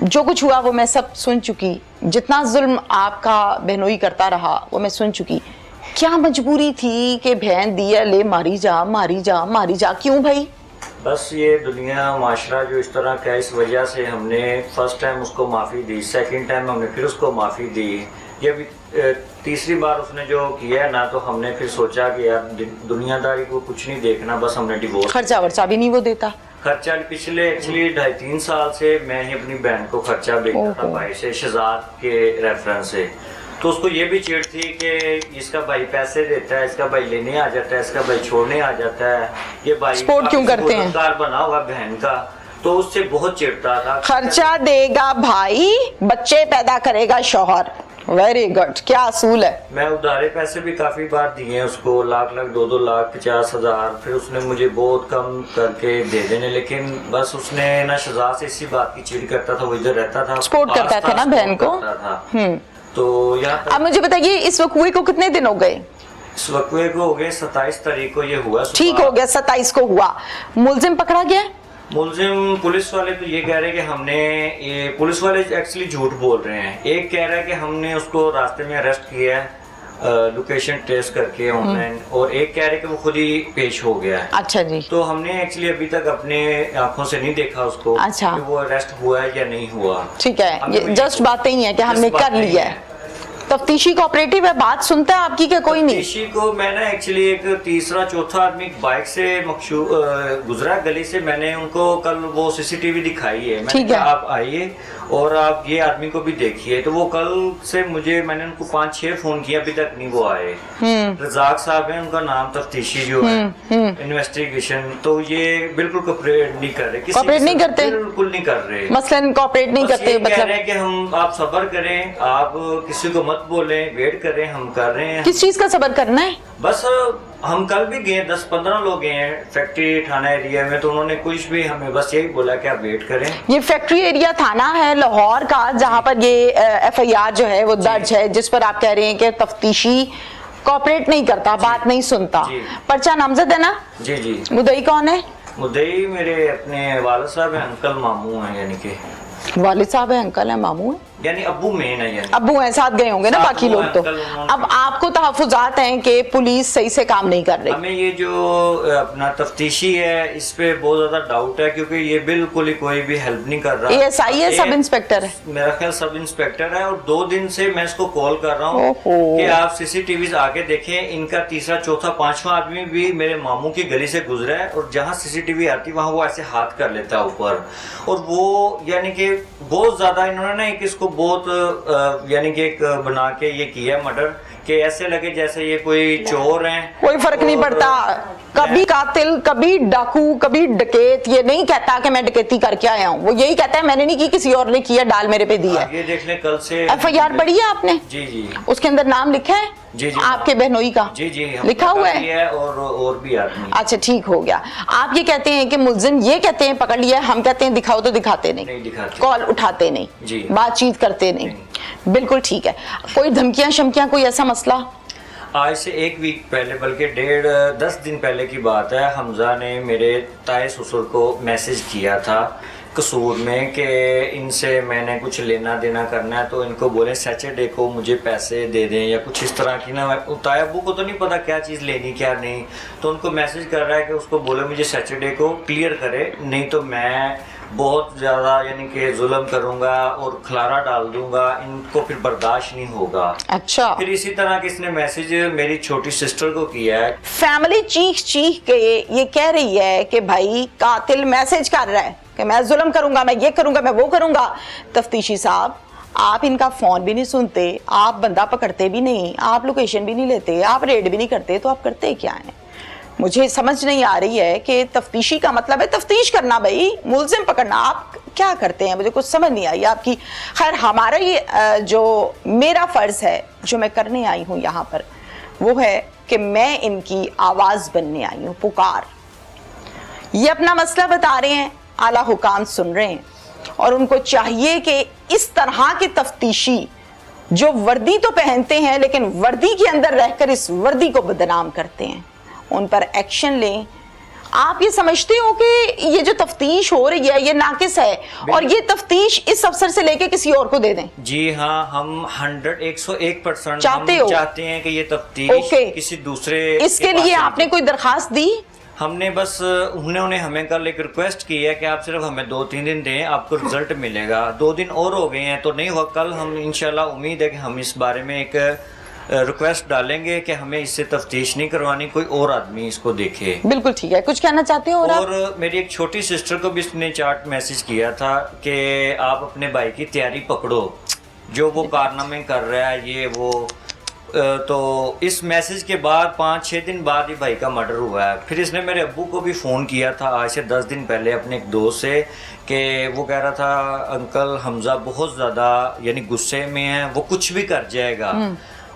जो कुछ हुआ वो मैं सब सुन चुकी, जितना जुल्म आपका बहनोई करता रहा वो मैं सुन चुकी। क्या मजबूरी थी कि बहन दिया ले मारी जा, मारी जा, मारी जा? क्यों भाई? बस ये दुनिया माशरा जो इस तरह का, इस वजह से हमने फर्स्ट टाइम उसको माफ़ी दी, सेकंड टाइम हमने फिर उसको माफ़ी दी, ये भी तीसरी बार उसने जो किया है ना, तो हमने फिर सोचा कि यार दुनियादारी को कुछ नहीं देखना, बस हमने डिवोर्स। खर्चा वर्चा भी नहीं वो देता? खर्चा पिछले एक्चुअली 2.5-3 साल से मैं ही अपनी बहन को खर्चा देता था भाई से, शहजाद के रेफरेंस से। तो उसको ये भी चिढ़ थी कि इसका भाई पैसे देता है, इसका भाई लेने आ जाता है, इसका भाई छोड़ने आ जाता है, ये भाई सपोर्ट क्यों करते हैं? बना हुआ बहन का, तो उससे बहुत चिढ़ता था। खर्चा देगा भाई, बच्चे पैदा करेगा शौहर। वेरी गुड, क्या असूल है। मैं उधारे पैसे भी काफी बार दिए हैं उसको, लाख 2-2 लाख 50,000, फिर उसने मुझे बहुत कम करके दे देने, लेकिन बस उसने ना शहजाद से इसी बात की चिढ़ करता था, वो इधर रहता था, सपोर्ट करता था ना बहन को। तो यहाँ अब मुझे बताइए, इस वकूए को कितने दिन हो गए? इस वकूए को हो गए 27 तारीख को ये हुआ। ठीक हो गया, 27 को हुआ। मुलजिम पकड़ा गया? मुलजिम पुलिस वाले तो ये कह रहे हैं कि हमने, ये पुलिस वाले एक्चुअली झूठ बोल रहे हैं। एक कह रहा है कि हमने उसको रास्ते में अरेस्ट किया है लोकेशन ट्रेस करके ऑनलाइन, और एक कह रहे हैं कि वो खुद ही पेश हो गया है। अच्छा जी। तो हमने एक्चुअली अभी तक अपने आंखों से नहीं देखा उसको, अच्छा, कि वो अरेस्ट हुआ है या नहीं हुआ। ठीक है, ये जस्ट बातें ही है कि हमने कर लिया है। तफ्तीशी कोऑपरेटिव है, बात सुनता है आपकी क्या कोई नहीं? तफ्तीशी को मैं ना एक्चुअली एक तीसरा चौथा आदमी बाइक से गुजरा गली से, मैंने उनको कल वो सीसीटीवी दिखाई है, मैंने कहा आप आइए और आप ये आदमी को भी देखिए। तो वो कल से मैंने उनको 5-6 फोन किया, अभी तक नहीं वो आए। रजाक साहब है उनका नाम, तफ्तीशी जो है इन्वेस्टिगेशन, तो ये बिल्कुल कोऑपरेट नहीं कर रहे, कोऑपरेट नहीं करते, बिल्कुल नहीं कर रहे, मसलन कोऑपरेट नहीं करते। मतलब कह रहे हैं कि हम, आप सब्र करें, आप किसी को मत बोले, वेट करें, हम कर रहे हैं। किस चीज का सब्र करना है? बस हम कल भी गए, 10-15 लोग गए हैं फैक्ट्री थाना एरिया में, तो उन्होंने कुछ भी हमें बस यही बोला कि आप वेट करें। ये फैक्ट्री एरिया थाना है लाहौर का, जहाँ पर ये FIR जो है वो दर्ज है, जिस पर आप कह रहे हैं कि तफ्तीशी कोऑपरेट नहीं करता, बात नहीं सुनता। पर्चा नामजद है ना? जी जी। मुद्दई कौन है? मुद्दई मेरे अपने वालिद साहब हैं, अंकल मामू हैं, यानी कि वालिद साहब है, अंकल है, मामू है। यानी अब्बू मेन है, यानी अब्बू हैं, साथ गए होंगे ना साथ बाकी वो लोग तो। अंकल उन्होंने- अब आपको तहफुजात हैं कि पुलिस सही से काम नहीं कर रही। हमें ये जो अपना तफ्तीशी है इस पे बहुत ज्यादा डाउट है, क्योंकि ये बिल्कुल ही कोई भी हेल्प नहीं कर रहा। ASI है, सब इंस्पेक्टर है? मेरा ख्याल सब इंस्पेक्टर है, और 2 दिन से मैं इसको कॉल कर रहा हूँ ओहो। कि आप CCTV आके देखें। इनका तीसरा चौथा पांचवा आदमी भी मेरे मामू की गली से गुजरा है, और जहाँ CCTV आती वहाँ वो ऐसे हाथ कर लेता है ऊपर। और वो यानी कि बहुत ज्यादा इन्होंने ना एक इसको बहुत यानी कि एक बना के ये किया मर्डर, कि ऐसे लगे जैसे ये कोई चोर हैं। कोई फर्क नहीं पड़ता, कभी कातिल, कभी डाकू, कभी डकैत ये नहीं कहता कि मैं डकैती करके आया हूँ। वो यही कहता है मैंने नहीं की, किसी और ने किया, डाल मेरे पे दिया। ये देख लें, कल से FIR पढ़ी है आपने? जी जी उसके अंदर नाम लिखा है जी जी आपके बहनोई का? जी जी लिखा हुआ है? और भी आदमी। अच्छा ठीक हो गया। आप ये कहते हैं कि मुलजिम ये कहते हैं पकड़ लिया, हम कहते हैं दिखाओ तो दिखाते नहीं दिखाते, कॉल उठाते नहीं जी, बातचीत करते नहीं। बिल्कुल ठीक है। कोई धमकियां शमकियां, कोई ऐसा मसला? आज से 1 वीक पहले, बल्कि 10 दिन पहले की बात है, हमजा ने मेरे ताए ससुर को मैसेज किया था कसूर में कि इनसे मैंने कुछ लेना देना करना है, तो इनको बोले सैटरडे को मुझे पैसे दे दें या कुछ इस तरह की ना। ताए अब्बू को तो नहीं पता क्या चीज़ लेनी क्या नहीं, तो उनको मैसेज कर रहा है कि उसको बोले मुझे सैटरडे को क्लियर करे, नहीं तो मैं बहुत ज़्यादा यानी कि जुल्म करूंगा और खलारा डाल दूंगा, इनको फिर बर्दाश्त नहीं होगा। अच्छा। फिर इसी तरह किसने मैसेज मेरी छोटी सिस्टर को किया है। फैमिली चीख चीख के ये कह रही है कि भाई कातिल मैसेज कर रहा है कि मैं जुल्म करूंगा, मैं ये करूंगा, मैं वो करूंगा। तफ्तीशी साहब, आप इनका फोन भी नहीं सुनते, आप बंदा पकड़ते भी नहीं, आप लोकेशन भी नहीं लेते, आप रेड भी नहीं करते, तो आप करते क्या हैं? मुझे समझ नहीं आ रही है कि तफ्तीशी का मतलब है तफ्तीश करना, भाई मुलजिम पकड़ना। आप क्या करते हैं? मुझे कुछ समझ नहीं आई आपकी। खैर, हमारा ये जो मेरा फर्ज है जो मैं करने आई हूँ यहाँ पर, वो है कि मैं इनकी आवाज बनने आई हूँ, पुकार। ये अपना मसला बता रहे हैं, आला हुकाम सुन रहे हैं, और उनको चाहिए कि इस तरह के तफ्तीशी जो वर्दी तो पहनते हैं लेकिन वर्दी के अंदर रहकर इस वर्दी को बदनाम करते हैं, उन पर एक्शन लें। आप ये समझते हो कि ये जो तफ्तीश हो रही है ये नाकिस है, और ये तफ्तीश इस अफसर से लेके किसी और को दे दें? जी हाँ, हम 101% चाहते हैं कि ये तफ्तीश किसी दूसरे। इसके लिए आपने कोई दरखास्त दी? हमने बस उन्होंने हमें कल एक रिक्वेस्ट की है कि आप सिर्फ हमें 2-3 दिन दें, आपको रिजल्ट मिलेगा। 2 दिन और हो गए हैं तो नहीं हुआ। कल हम इंशाल्लाह उम्मीद है कि हम इस बारे में एक रिक्वेस्ट डालेंगे कि हमें इससे तफ्तीश नहीं करवानी, कोई और आदमी इसको देखे। बिल्कुल ठीक है। कुछ कहना चाहते हो? और मेरी एक छोटी सिस्टर को भी इसने चार्ट मैसेज किया था कि आप अपने भाई की तैयारी पकड़ो, जो वो कारनामे कर रहा है ये वो। तो इस मैसेज के बाद 5-6 दिन बाद ही भाई का मर्डर हुआ है। फिर इसने मेरे अब्बू को भी फ़ोन किया था आज से 10 दिन पहले अपने एक दोस्त से, कि वो कह रहा था अंकल हमजा बहुत ज़्यादा यानी गुस्से में है, वो कुछ भी कर जाएगा,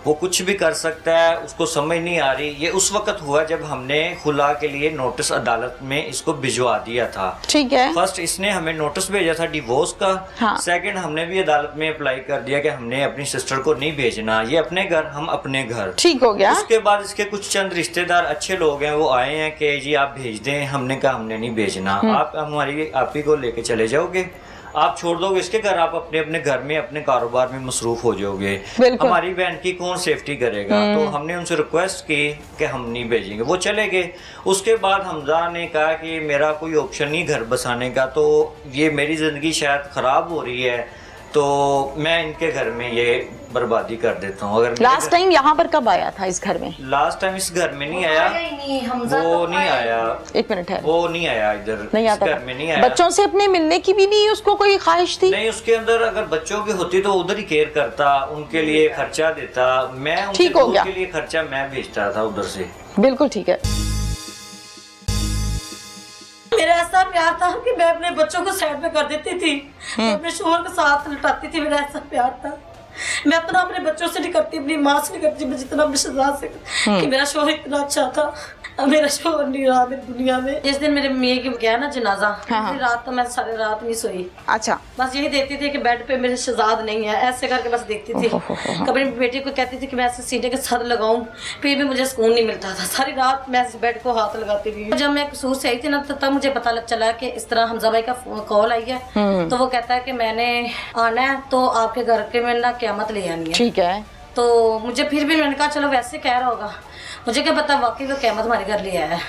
वो कुछ भी कर सकता है, उसको समझ नहीं आ रही। ये उस वक्त हुआ जब हमने खुला के लिए नोटिस अदालत में इसको भिजवा दिया था। ठीक है। फर्स्ट इसने हमें नोटिस भेजा था डिवोर्स का। हाँ। सेकंड हमने भी अदालत में अप्लाई कर दिया कि हमने अपनी सिस्टर को नहीं भेजना, ये अपने घर, हम अपने घर। ठीक हो गया। उसके बाद इसके कुछ चंद रिश्तेदार अच्छे लोग हैं, वो आए हैं कि जी आप भेज दें। हमने कहा हमने नहीं भेजना, आप हमारी आप ही को लेके चले जाओगे, आप छोड़ दोगे इसके घर, आप अपने अपने घर में अपने कारोबार में मसरूफ हो जाओगे, हमारी बहन की कौन सेफ्टी करेगा। तो हमने उनसे रिक्वेस्ट की कि हम नहीं भेजेंगे, वो चले गए। उसके बाद हमजा ने कहा कि मेरा कोई ऑप्शन नहीं घर बसाने का, तो ये मेरी ज़िंदगी शायद ख़राब हो रही है, तो मैं इनके घर में ये बर्बादी कर देता हूँ। अगर लास्ट टाइम यहाँ पर कब आया था इस घर में? लास्ट टाइम इस घर में नहीं आया, वो नहीं आया। एक मिनट है, वो नहीं आया इधर, नहीं आता घर में नहीं आया। बच्चों से अपने मिलने की भी नहीं उसको कोई ख्वाहिश थी? नहीं, उसके अंदर अगर बच्चों की होती तो उधर ही केयर करता, उनके लिए खर्चा देता, मैं उनके दूर के लिए खर्चा मैं भेजता था उधर से। बिल्कुल ठीक है। मेरा ऐसा प्यार था कि मैं अपने बच्चों को साइड में कर देती थी, मैं अपने शोहर के साथ लटाती थी, मेरा ऐसा प्यार था। मैं अपना अपने बच्चों से नहीं करती, अपनी माँ से नहीं करती, मैं जितना अपने शहजाद से कि मेरा शोहर इतना अच्छा था, अब मेरा शोहर नहीं रहा मेरी दुनिया में। जिस दिन मेरे मियाँ की गया ना जनाजा, उसी रात तो मैं सारी रात नहीं सोई। अच्छा। बस यही देखती थी कि बेड पे मेरे शहजाद नहीं है, ऐसे करके बस देखती थी। कभी बेटी को कहती थी कि मैं ऐसे सीने के साथ लगाऊं, फिर भी मुझे सुकून नहीं मिलता था। सारी रात मैं बेड को हाथ लगाती थी। जब मैं कसूर से आई थी ना, तो तब मुझे पता चला कि इस तरह हमजा भाई का कॉल आई है। तो वो कहता है कि मैंने आना है तो आपके घर के में ना क़यामत ले आनी है। ठीक है। तो मुझे फिर भी मैंने कहा चलो वैसे कह रहा होगा, मुझे क्या पता वाकई वो क़यामत हमारे घर ले आया है।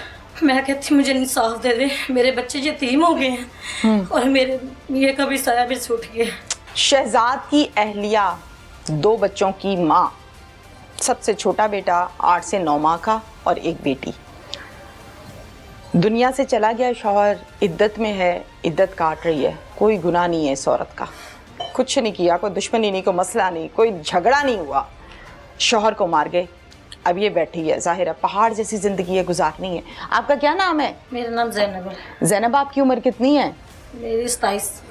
मैं कहती मुझे इंसाफ दे दे, मेरे बच्चे यतीम हो गए हैं और मेरे ये कभी साया भी छूट गया। शहजाद की अहलिया, 2 बच्चों की माँ, सबसे छोटा बेटा 8 से 9 माह का और एक बेटी। दुनिया से चला गया शौहर, इद्दत में है, इद्दत काट रही है। कोई गुनाह नहीं है इस औरत का, कुछ नहीं किया, कोई दुश्मनी नहीं, कोई मसला नहीं, कोई झगड़ा नहीं हुआ। शौहर को मार गए, अब ये बैठी है। जाहिर है पहाड़ जैसी जिंदगी है, गुजारनी है। आपका क्या नाम है? मेरा नाम जैनब है। जैनब, आपकी उम्र कितनी है? मेरी 27।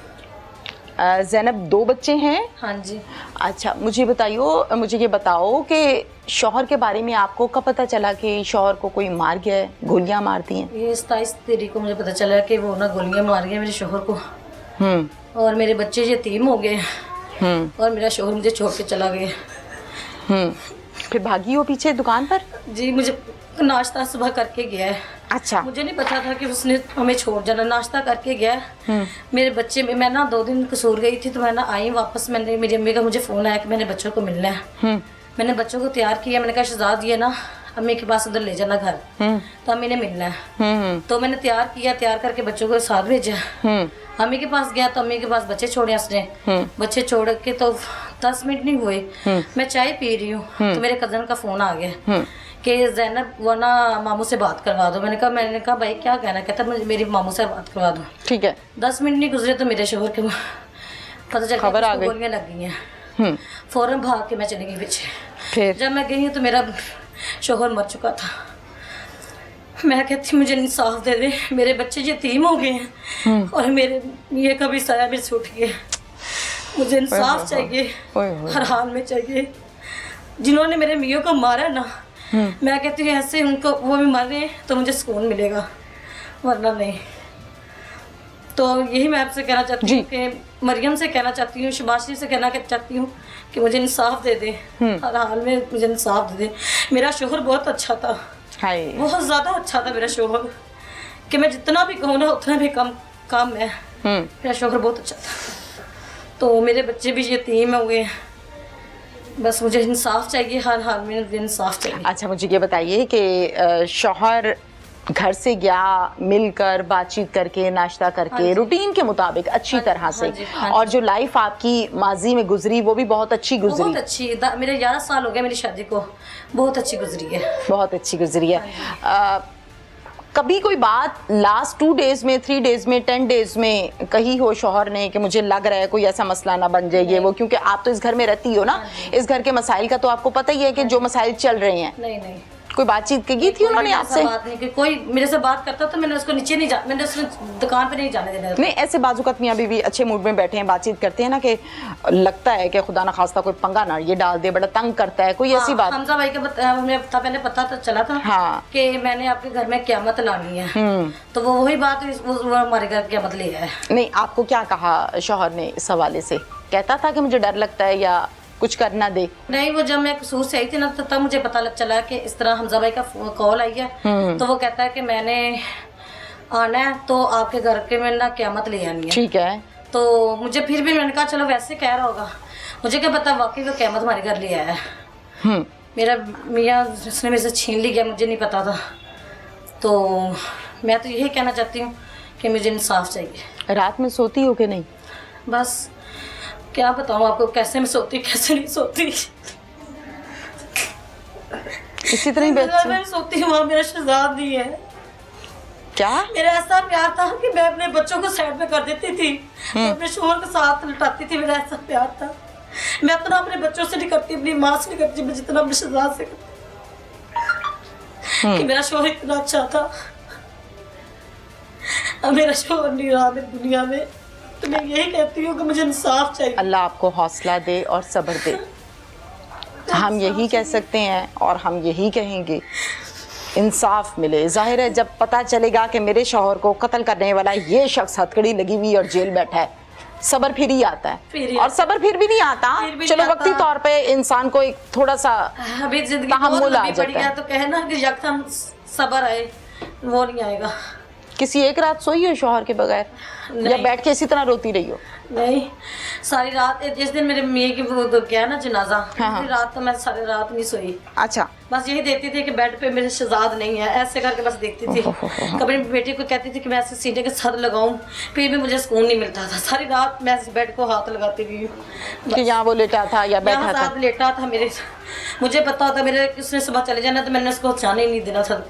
जैनब, 2 बच्चे हैं? हाँ जी। अच्छा, मुझे ये बताओ कि शौहर के बारे में आपको कब पता चला कि शौहर को कोई मार गया है, गोलियां मार दी हैं? ये 27 तारीख को मुझे पता चला कि वो ना गोलियां मार गया मेरे शौहर को, और मेरे बच्चे यतीम हो गए और मेरा शौहर मुझे छोड़ के चला गया। फिर भागी हो पीछे दुकान पर? जी, मुझे नाश्ता सुबह करके गया है। अच्छा। मुझे नहीं पता था कि उसने हमें छोड़ जाना। नाश्ता करके गया है। मेरे बच्चे में मैं ना 2 दिन कसूर गई थी, तो मैं ना आई वापस। मैंने मेरी अम्मी का मुझे फ़ोन आया कि मैंने बच्चों को मिलना है। मैंने बच्चों को तैयार किया, मैंने कहा शहजाद ये ना अम्मी के पास उधर ले जाना घर, तो अम्मी ने मिलना है। तो मैंने तैयार किया, तैयार करके बच्चों को साथ भेजा। अम्मी के पास गया तो अम्मी के पास बच्चे छोड़े उसने। बच्चे छोड़ के तो 10 मिनट नहीं हुए, मैं चाय पी रही हूँ तो मेरे कज़न का फ़ोन आ गया कि जैनब वो ना मामू से बात करवा दो। मैंने कहा भाई क्या कहना? कहता मुझे मेरी मामू से बात करवा दो। ठीक है। 10 मिनट नहीं गुजरे तो मेरे शोहर के पता चल खबर आ गई, गोलियां लग गई हैं। फौरन भाग के मैं चली गई पीछे। फिर जब मैं गई तो मेरा शोहर मर चुका था। मैं कहती मुझे इंसाफ दे दे, मेरे बच्चे यतीम हो गए हैं और मेरे ये कभी साया भी छूट गया। मुझे इंसाफ चाहिए, हर हाल में चाहिए। जिन्होंने मेरे मियों को मारा ना, मैं कहती हूँ ऐसे उनको वो भी मारे तो मुझे सुकून मिलेगा, वरना नहीं। तो यही मैं आपसे कहना चाहती हूँ कि मरियम से कहना चाहती हूँ, शबाशी से कहना चाहती हूँ कि मुझे इंसाफ दे दे, हर हाल में मुझे इंसाफ दे दे। मेरा शोहर बहुत अच्छा था, बहुत ज़्यादा अच्छा था मेरा शोहर, कि मैं जितना भी कहूँ ना उतना भी कम है। मेरा शोहर बहुत अच्छा था। तो मेरे बच्चे भी यतीम हुए, बस मुझे इंसाफ चाहिए, हर हाल में मुझे इंसाफ चाहिए। अच्छा, मुझे ये बताइए कि शौहर घर से गया, मिलकर बातचीत करके, नाश्ता करके, रूटीन के मुताबिक अच्छी तरह से, और जो लाइफ आपकी माजी में गुजरी वो भी बहुत अच्छी गुजरी? बहुत अच्छी। मेरे 11 साल हो गए मेरी शादी को, बहुत अच्छी गुजरी है। बहुत अच्छी गुजरी है। कभी कोई बात लास्ट 2 डेज में, 3 डेज में, 10 डेज में कही हो शौहर ने कि मुझे लग रहा है कोई ऐसा मसला ना बन जाए वो? क्योंकि आप तो इस घर में रहती हो ना, इस घर के मसाइल का तो आपको पता ही है कि जो मसाइल चल रहे हैं। नहीं, कोई बातचीत की थी उन्होंने आपसे? बात नहीं की। कोई मेरे से बात करता तो मैंने उसको नीचे नहीं मैंने उसको दुकान पे नहीं जाने देना। नहीं, ऐसे बाजुकत मियां बीवी अच्छे मूड में बैठे हैं, बातचीत करते हैं ना, कि लगता है कि खुदा ना खास्ता कोई पंगा ना ये डाल दे, बड़ा तंग करता है, कोई ऐसी बात? हमजा भाई का हमें पहले पता तो चला था कि मैंने आपके घर में क़यामत लानी है, तो वो वही बात वो हमारे घर क़यामत ले आया। नहीं, आपको क्या कहा शौहर ने इस हवाले से? कहता था कि मुझे डर लगता है या कुछ करना दे? नहीं, वो जब मैं कसूर से आई थी ना, तो तब मुझे पता चला कि इस तरह हमजा भाई का कॉल आई है। तो वो कहता है कि मैंने आना है तो आपके घर के में ना क़यामत ले आनी है। ठीक है। तो मुझे फिर भी मैंने कहा चलो वैसे कह रहा होगा, मुझे क्या पता वाकई वो क़यामत हमारे घर ले आया है। मेरा मियाँ उसने मेरे से छीन लिया, मुझे नहीं पता था। तो मैं तो यही कहना चाहती हूँ कि मुझे इंसाफ चाहिए। रात में सोती हो कि नहीं? बस क्या बताऊँ आपको, कैसे मैं सोती कैसे नहीं सोती। इसी तरह मैं सोती हूँ, वहाँ मेरा शहजाद नहीं है। क्या? मेरा ऐसा प्यार था कि मैं अपने बच्चों को साइड में कर देती थी, अपने शोहर के साथ लटाती थी। मेरा ऐसा प्यार था, मैं अपना अपने बच्चों से नहीं करती, अपनी माँ से नहीं करती, मैं जितना अपने शहजाद से करती। कि मेरा शोहर इतना अच्छा था, अब मेरा शोहर नहीं रहा मेरी दुनिया में। तो मैं यही कहती हूँ कि मुझे इंसाफ चाहिए। अल्लाह आपको हौसला दे और सब्र दे। हम यही कह सकते हैं और हम यही कहेंगे, इंसाफ मिले। जाहिर है जब पता चलेगा कि मेरे शौहर को कत्ल करने वाला ये शख्स हथकड़ी लगी हुई और जेल बैठा है, सब्र फिर ही आता है। और सब्र फिर भी नहीं आता, चलो वक्ती तौर पे इंसान को एक थोड़ा सा अभी जिंदगी तहम्मुल आ पड़ी जाता है है। तो कहे ना कि यकदम सब्र आए, वो नहीं आएगा। किसी एक रात सोई हो शौहर के बगैर या बैठ के इसी तरह रोती रही हो? नहीं, सारी रात, जिस दिन मेरे मियाँ की वो गया ना जनाजा, हाँ। पूरी रात तो मैं सारी रात नहीं सोई। अच्छा, बस यही देखती थी कि बेड पे मेरे शहजाद नहीं है, ऐसे करके बस देखती थी। कभी बेटी को कहती थी कि मैं ऐसे सीने के साथ लगाऊं, फिर भी मुझे सुकून नहीं मिलता था। सारी रात मैं इस बेड को हाथ लगाती रही हूँ कि यहाँ वो लेटा था या बैठा यहाँ था? साथ लेटा था मेरे। मुझे पता होता मेरे उसने सुबह चले जाना तो मैंने उसको जाने ही नहीं देना था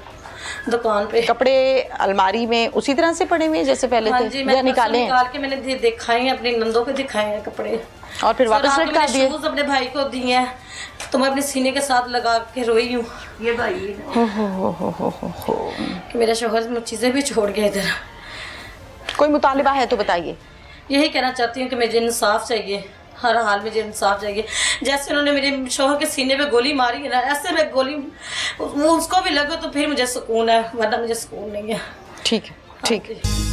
दुकान पे। कपड़े अलमारी में उसी तरह से पड़े हुए हैं जैसे पहले हाँ थे जी, या मैं निकाले हैं? निकाल के मैंने दिखाए हैं, अपनी नंदों को दिखाए हैं कपड़े, और फिर वापस रात लटका मैंने दिए? शूज अपने भाई को दिए हैं तो मैं अपने सीने के साथ लगा के रोई हूँ। ये भाई हो। कि मेरा शोहर चीजें भी छोड़ गया इधर। कोई मुतालिबा है तो बताइए। यही कहना चाहती हूँ कि मुझे इंसाफ चाहिए, हर हाल में मुझे इंसाफ चाहिए। जैसे उन्होंने मेरे शोहर के सीने पे गोली मारी है ना, ऐसे में गोली वो उसको भी लगे तो फिर मुझे सुकून है, वरना मुझे सुकून नहीं है। ठीक है, ठीक है।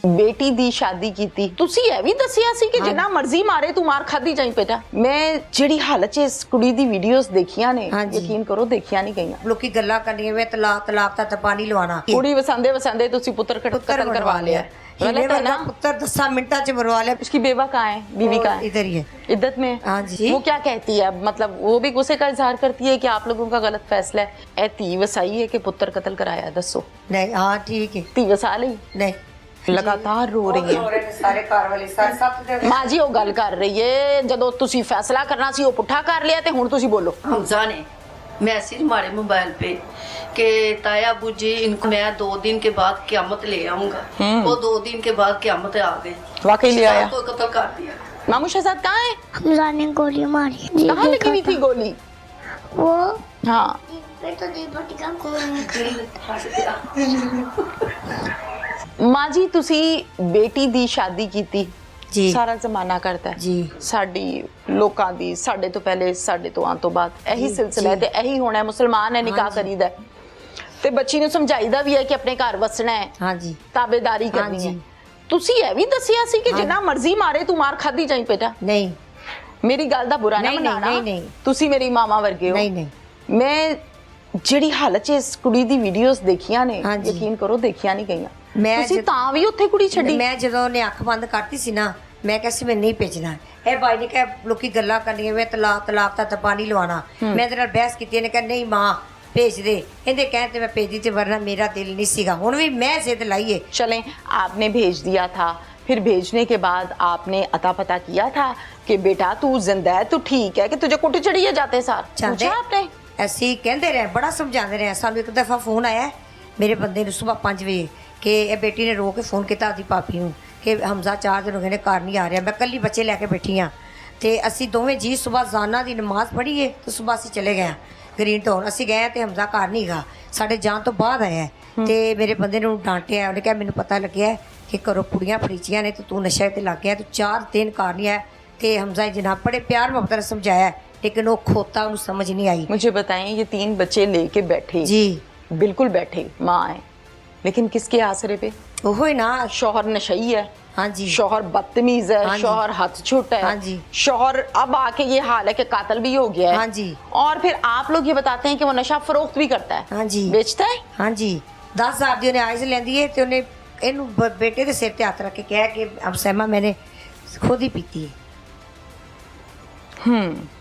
बेटी दी शादी कीती, तुसी ਇਹ ਵੀ ਦੱਸਿਆ ਸੀ ਕਿ ਜਿੰਨਾ ਮਰਜ਼ੀ ਮਾਰੇ ਤੂੰ ਮਾਰ ਖਾਦੀ ਜਾਈ ਬੇਟਾ। ਮੈਂ ਜਿਹੜੀ ਹਾਲਤ 'ਚ ਇਸ ਕੁੜੀ ਦੀ ਵੀਡੀਓਜ਼ ਦੇਖੀਆਂ ਨੇ, ਯਕੀਨ ਕਰੋ ਦੇਖੀਆਂ ਨਹੀਂ ਗਈਆਂ। ਲੋਕੀ ਗੱਲਾਂ ਕਰਨੀਆਂ ਵੇ ਤਲਾਕ ਤਾਂ ਪਾਣੀ ਲਵਾਣਾ। ਕੁੜੀ ਵਸਾਂਦੇ ਵਸਾਂਦੇ ਤੁਸੀਂ ਪੁੱਤਰ ਕਤਲ करवा लिया, गलत है ना? पुत्र 10 मिनट च मरवा लिया। उसकी बेवा कहाँ है, बीवी कहाँ है? इधर ही है, इद्दत में। हाँ जी। वो क्या कहती है, मतलब वो भी गुस्से का इजहार करती है कि आप लोगों का गलत फैसला है। ए धी वसाई है कि पुत्र कत्ल कराया, दसो। नहीं, हाँ ठीक है। धी वसा ली? नहीं, लगातार रो रही है। सारे घर वाले सारे साथ माँ जी वो गल कर रही है, जदों तुसी फैसला करना सी वो पुट्ठा कर लिया ते हुण तुसी बोलो। हमजा ने मैसेज मारे मोबाइल पे कि ताया अबू जी इनको मैं 2 दिन के बाद क़यामत ले आऊंगा। वो 2 दिन के बाद क़यामत आ गई, वाकई ले आया। को कत्ल कर दिया। मामू शहजाद कहाँ है? हमजा ने गोली मारी। जी कहाँ लगी देखा हुई थी गोली? वो हाँ, फिर तो दी भट्टी का खून निकला। माँ जी तुसी बेटी दी शादी कीती जी। सारा जमाना करता है जी। साडी लोकां दी, साडे तो पहले साडे तो आन तो बाद यही सिलसिला है ते यही होना है। मुसलमान है, निकाह करीदा है ते बच्ची नूं समझाईदा भी है कि अपने घर वसना है, हाँ जी, ताबेदारी करनी है। तुसी ये भी दसिया सी कि जिन्ना मर्जी मारे तू मार खादी जाई बेटा। नहीं मेरी गल दा बुरा ना नहीं, मनाना, नहीं, नहीं। तुसी मेरी मामा वर्गे हो। नहीं, नहीं। मैं ਜਿਹੜੀ ਹਾਲਤ 'ਚ ਇਸ ਕੁੜੀ ਦੀ ਵੀਡੀਓਜ਼ ਦੇਖੀਆਂ ਨੇ, ਹਾਂਜੀ। ਯਕੀਨ ਕਰੋ ਦੇਖੀਆਂ ਨਹੀਂ ਗਈਆਂ। ਮੈਂ ਤੁਸੀਂ ਤਾਂ ਵੀ ਉੱਥੇ ਕੁੜੀ ਛੱਡੀ? ਮੈਂ ਜਦੋਂ ਉਹਨੇ ਅੱਖ ਬੰਦ ਕਰਤੀ ਸੀ ਨਾ, ਮੈਂ ਕਿਹਾ ਸੀ ਮੈਂ ਨਹੀਂ ਭੇਜਣਾ। ਇਹ ਬਾਈ ਨੇ ਕਿਹਾ ਲੋਕੀ ਗੱਲਾਂ ਕਰਨੀਆਂ ਵੇ ਤਲਾਕ ਤਾਂ ਪਾਣੀ ਲਵਾਣਾ। ਮੈਂ ਇਹਦੇ ਨਾਲ ਬਹਿਸ ਕੀਤੀ, ਇਹਨੇ ਕਿਹਾ ਨਹੀਂ ਮਾਂ भेज दे। ਇਹਦੇ ਕਹਿਣ ਤੇ ਮੈਂ ਭੇਜੀ ਤੇ वरना मेरा दिल नहीं सीगा। ਹੁਣ ਵੀ मैं जिद लाई है। चलें, आपने भेज दिया था, फिर भेजने के बाद आपने अता पता किया था कि बेटा तू जिंदा है, तू ठीक है, कि तुझे कुट चढ़िए जाते सार चाहते पूछा आपने? ਅਸੀਂ ਕਹਿੰਦੇ ਰਹੇ, ਬੜਾ ਸਮਝਾਉਂਦੇ ਰਹੇ। ਸਾਨੂੰ ਇੱਕ ਦਫਾ ਫੋਨ ਆਇਆ ਮੇਰੇ ਬੰਦੇ ਨੂੰ ਸਵੇਰ 5 ਵਜੇ ਕਿ ਇਹ ਬੇਟੀ ਨੇ ਰੋ ਕੇ ਫੋਨ ਕੀਤਾ ਆਪਦੀ ਭਾਪੀ ਨੂੰ ਕਿ ਹਮਜ਼ਾ 4 ਦਿਨ ਹੋ ਗਏ ਨੇ ਘਰ ਨਹੀਂ ਆ ਰਿਹਾ। ਮੈਂ ਕੱਲੀ ਬੱਚੇ ਲੈ ਕੇ ਬੈਠੀ ਹਾਂ ਤੇ ਅਸੀਂ ਦੋਵੇਂ ਜੀ ਸਵੇਰ ਜ਼ਾਨਾ ਦੀ ਨਮਾਜ਼ ਪੜ੍ਹੀਏ ਤੇ ਸਵੇਰ ਅਸੀਂ ਚਲੇ ਗਏ ਗ੍ਰੀਨ ਟਾਊਨ। ਅਸੀਂ ਗਏ ਤੇ ਹਮਜ਼ਾ ਘਰ ਨਹੀਂ ਗਾ, ਸਾਡੇ ਜਾਣ ਤੋਂ ਬਾਅਦ ਆਇਆ ਤੇ ਮੇਰੇ ਬੰਦੇ ਨੂੰ ਡਾਂਟਿਆ। ਉਹਨੇ ਕਿਹਾ ਮੈਨੂੰ ਪਤਾ ਲੱਗਿਆ ਕਿ ਘਰੋਂ ਕੁੜੀਆਂ ਫੜੀਚੀਆਂ ਨੇ ਤੇ ਤੂੰ ਨਸ਼ੇ ਤੇ ਲੱਗ ਗਿਆ, ਤੂੰ 4 ਦਿਨ ਘਰ ਨਹੀਂ ਆਇਆ। ਤੇ ਹਮਜ਼ਾ ਜਨਾਬ ਬੜੇ ਪਿਆਰ ਮੁਹੱਬਤ ਨਾਲ ਸਮਝਾਇਆ लेकिन वो खोता उन्हें समझ नहीं आई। मुझे बताएं, ये 3 बच्चे लेके बैठे जी, बिल्कुल बैठे, माँ है, लेकिन किसके आसरे पे? वो ही ना, शौहर नशई है, हाँ जी, शौहर बदतमीज है, हाँ जी, शौहर हथ छोटा है, हाँ जी, शौहर अब आके ये हाल है कि कातिल भी हो गया है, हाँ जी। और फिर आप लोग ये बताते हैं कि वो नशा फरोख्त भी करता है, हाँ जी, बेचता है। हाँ जी। 10,000 दी उन्हें आइस लेंदी है ते उन्हें इनू बेटे दे सिर ते हाथ रख के कहा कि अब सहमा मैंने खुद ही पीती है।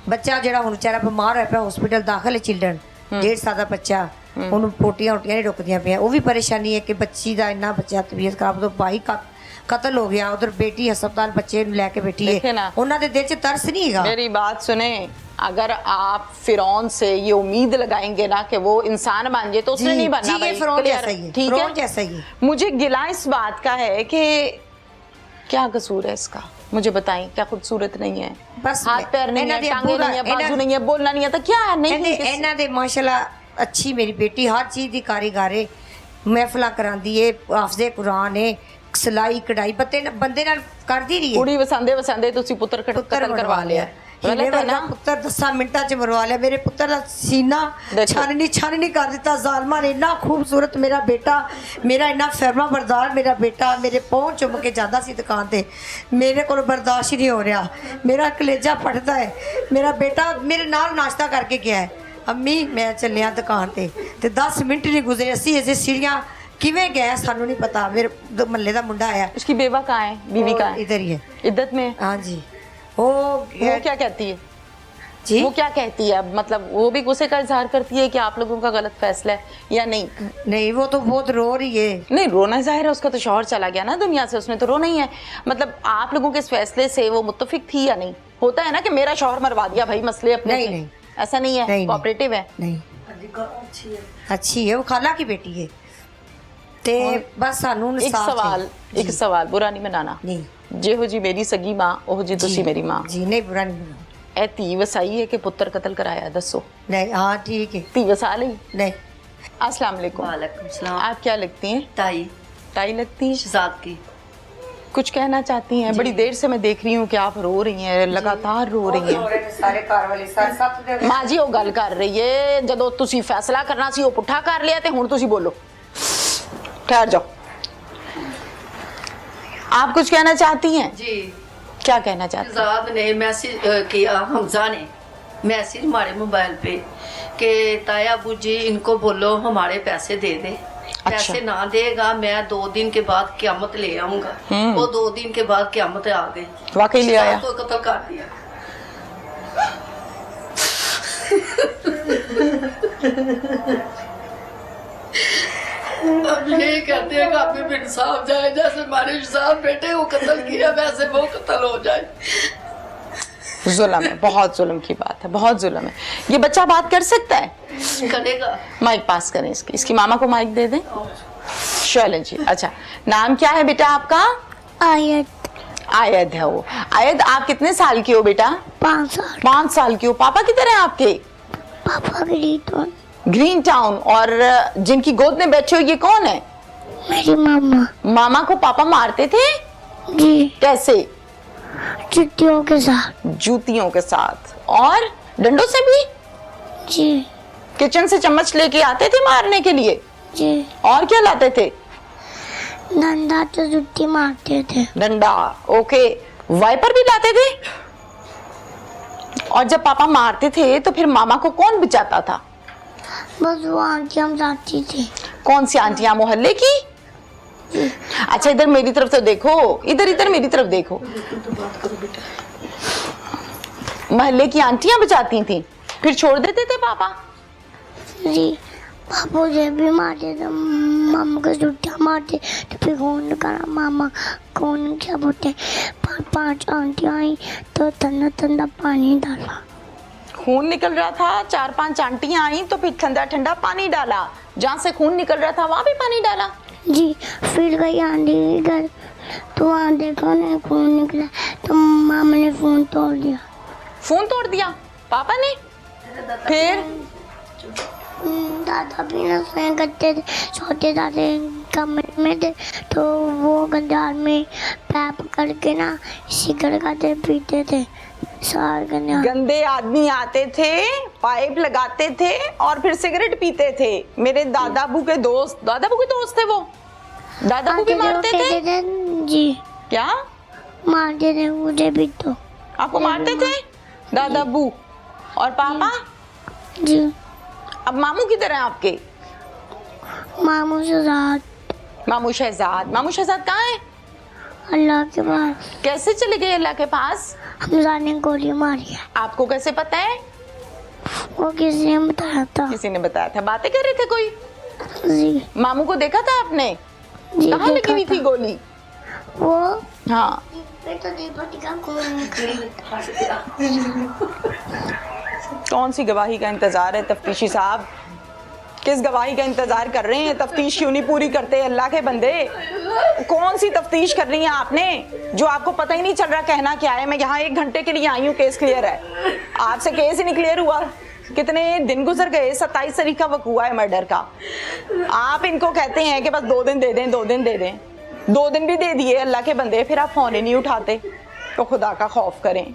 ਬੱਚਾ ਜਿਹੜਾ ਹੁਣ ਵਿਚਾਰਾ ਬਿਮਾਰ ਹੋਇਆ ਪਿਆ, ਹਸਪੀਟਲ ਦਾਖਲ ਹੈ ਚਿਲਡਰਨ, 1.5 ਸਾਲ ਦਾ ਬੱਚਾ, ਉਹਨੂੰ ਪੋਟੀਆਂ ਨਹੀਂ ਰੁਕਦੀਆਂ ਪਿਆ। ਉਹ ਵੀ ਪਰੇਸ਼ਾਨੀ ਹੈ ਕਿ ਬੱਚੀ ਦਾ ਇੰਨਾ ਬੱਚਾ ਤਬੀਅਤ ਖਰਾਬ ਤੋਂ ਭਾਈ कत्ल हो गया, उधर बेटी अस्पताल बच्चे लेके बैठी है, उन्होंने दिल च तरस नहीं है। मेरी बात सुने, अगर आप फिरौन से ये उम्मीद लगाएंगे ना कि वो इंसान बन जाए तो उसने नहीं बनना भाई, फिरौन जैसा ही है, ठीक फिरौन है? जैसा ही है। मुझे गिला इस बात का है कि क्या कसूर है इसका, मुझे बताएं, क्या खूबसूरत नहीं है, बस हाथ पैर नहीं है, टांगे नहीं है, बाजू नहीं है, बोलना नहीं आता, क्या है नहीं? इन्हां दे माशाल्लाह अच्छी मेरी बेटी हर चीज़ की कारीगर है, महफिल करांदी है, हाफिज़े कुरान है, ਸਿਲਾਈ ਕਢਾਈ ਬੰਦੇ ਨਾਲ ਕਰਦੀ ਰਹੀ ਹੈ। ਕੁੜੀ ਵਸਾਂਦੇ ਵਸਾਂਦੇ ਤੁਸੀਂ ਪੁੱਤਰ ਕਤਲ ਕਰਵਾ ਲਿਆ। ਗਲਤ ਹੈ ਨਾ। ਪੁੱਤਰ 10 ਮਿੰਟਾਂ ਚ ਮਰਵਾ ਲਿਆ। ਮੇਰੇ ਪੁੱਤਰ ਦਾ ਸੀਨਾ ਛਾਨਣੀ ਕਰ ਦਿੱਤਾ ਜ਼ਾਲਮਾਂ ਨੇ। ਇੰਨਾ ਖੂਬਸੂਰਤ ਮੇਰਾ ਬੇਟਾ, ਮੇਰਾ ਇੰਨਾ ਫਰਮਾ ਬਰਦਾਰ ਮੇਰਾ ਬੇਟਾ ਮੇਰੇ ਪਹੁੰਚ ਚੁੰਮ ਕੇ ਜਾਂਦਾ ਸੀ ਦੁਕਾਨ ਤੇ। ਮੇਰੇ ਕੋਲ ਬਰਦਾਸ਼ਤ ਹੀ ਨਹੀਂ ਹੋ ਰਿਹਾ। ਮੇਰਾ ਕਲੇਜਾ ਫਟਦਾ ਹੈ। ਮੇਰਾ ਬੇਟਾ ਮੇਰੇ ਨਾਲ ਨਾਸ਼ਤਾ ਕਰਕੇ ਗਿਆ ਹੈ, ਅੰਮੀ ਮੈਂ ਚੱਲਿਆ ਦੁਕਾਨ ਤੇ 10 ਮਿੰਟ ਨਹੀਂ ਗੁਜ਼ਰੇ ਅਸੀਂ ਇਸੇ ਸੀੜੀਆਂ किवें गया सानू नहीं पता। मेरे महल्ले का मुंडा आया। उसकी बेवा कहाँ है, बीवी कहाँ है? इधर ही है, इद्दत में। हाँ जी। वो क्या कहती है जी? वो क्या कहती है? मतलब वो भी गुस्से का इजहार करती है कि आप लोगों का गलत फैसला है या नहीं? नहीं, वो तो बहुत रो रही है। नहीं रोना जाहिर है, उसका तो शौहर चला गया ना दुनिया से, उसने तो रोना ही है। मतलब आप लोगों के इस फैसले से वो मुत्तफिक थी या नहीं? होता है ना कि मेरा शौहर मरवा दिया भाई, मसले अपने। नहीं, ऐसा नहीं है, कोऑपरेटिव है। नहीं, अच्छी है, वो खाला की बेटी है। ते बस सानू एक सवाल बुरा नहीं मनाना। नहीं, जेहो जी मेरी सगी मां ओहो जी तुसी मेरी मां। जी नहीं, बुरा नहीं मनाना। ए धी वसाई है कि पुत्र कत्ल कराया, दसो। नहीं, हाँ ठीक है। धी वसा ली? नहीं। अस्सलाम वालेकुम। वालेकुम सलाम। आप क्या लगती हैं? ताई ताई लगती हैं? शहजाद की। कुछ कहना चाहती हैं? बड़ी देर से मैं देख रही हूँ कि आप रो रही हैं, लगातार रो रही हैं। सारे घर वाले सारे साथ दे माँ जी वो गल कर रही है, जदों तुसी फैसला करना सी वो पुट्ठा कर लिया ते हुण तुसी बोलो। ठहर जाओ, आप कुछ कहना चाहती हैं? जी क्या कहना चाहती हैं? शहजाद ने मैसेज किया, हमजा ने मैसेज हमारे मोबाइल पे कि ताया अबू जी इनको बोलो हमारे पैसे दे दे। पैसे ना देगा मैं 2 दिन के बाद क़यामत ले आऊंगा। वो 2 दिन के बाद क़यामत आ गई। वाकई ले आया? तो कत्ल कर दिया। अब ये कहते हैं कि आप भी इंसाफ जाए, जैसे हमारे इंसाफ बेटे को कत्ल किया वैसे वो कत्ल हो जाए। जुल्म है, बहुत जुल्म की बात है, बहुत जुल्म है। ये बच्चा बात कर सकता है? करेगा। माइक पास करें इसकी मामा को माइक दे दें। चलें जी। अच्छा, नाम क्या है बेटा आपका? आयत। आयद है वो। आयद आप कितने साल की हो बेटा? 5 साल। 5 साल की हो। पापा किधर हैं आपके? पापा ग्रीन ग्रीन टाउन। और जिनकी गोद में बैठे हो ये कौन है? मेरी मामा। मामा को पापा मारते थे? जी। कैसे? जूतियों के साथ। जूतियों के साथ और डंडों से भी? जी। किचन से चम्मच लेके आते थे मारने के लिए? जी। और क्या लाते थे? डंडा तो जुत्ती मारते थे। डंडा, ओके। वाइपर भी लाते थे? और जब पापा मारते थे तो फिर मामा को कौन बचाता था? बस वो आंटियां जाती थी। कौन सी आंटियां? मोहल्ले की? अच्छा इधर मेरी तरफ तो देखो, इधर मेरी तरफ देखो। मोहल्ले की आंटियां बचाती थी, फिर छोड़ देते थे पापा? जी, पापा जब भी मारते थे मामा को जुटिया मारते तो फिर कौन करा मामा कौन क्या बोलते 5 आंटियां आई तो ठंडा ठंडा पानी डाला। खून निकल रहा था, 4-5 आंटियां आई तो फिर ठंडा ठंडा पानी डाला। जहाँ से खून निकल रहा था वहां भी पानी डाला? जी। फिर गई आंटी के घर तो वहाँ देखा नहीं खून निकला तो मामा ने फोन तोड़ दिया। फोन तोड़ दिया पापा ने? फिर दादा भी ना सोया करते थे, छोटे दादे कमरे में थे तो वो गंदार में पैर पकड़ के ना सिगरेट खाते पीते थे। गंदे आदमी आते थे, पाइप लगाते थे और फिर सिगरेट पीते थे। मेरे दादाबू के दोस्त थे वो। दादाबू भी मारते थे? जी। क्या मारते थे मुझे भी तो। आपको मारते थे दादाबू? और पापा? जी। अब मामू किधर हैं आपके? मामू शहजाद। मामू शहजाद कहाँ है? अल्लाह के पास। कैसे चले गए अल्लाह के पास? हमजा ने गोली मारी है। आपको कैसे पता है? वो किसी ने बताया था। किसी ने बताया था। बातें कर रहे थे कोई? जी। मामू को देखा था आपने? जी। कहाँ लगी हुई थी गोली? वो हाँ। तो का कौन सी गवाही का इंतजार है तफ्तीशी साहब? किस गवाही का इंतजार कर रहे हैं? तफ्तीश क्यों नहीं पूरी करते अल्लाह के बंदे? कौन सी तफ्तीश कर रही हैं आपने जो आपको पता ही नहीं चल रहा कहना क्या है? मैं यहाँ 1 घंटे के लिए आई हूँ, केस क्लियर है। आपसे केस ही नहीं क्लियर हुआ। कितने दिन गुजर गए? 27 तारीख का वकूआ है मर्डर का। आप इनको कहते हैं कि बस 2 दिन दे दें, 2 दिन दे दें। 2 दिन भी दे दिए अल्लाह के बंदे, फिर आप फ़ोन ही नहीं उठाते। तो खुदा का खौफ करें।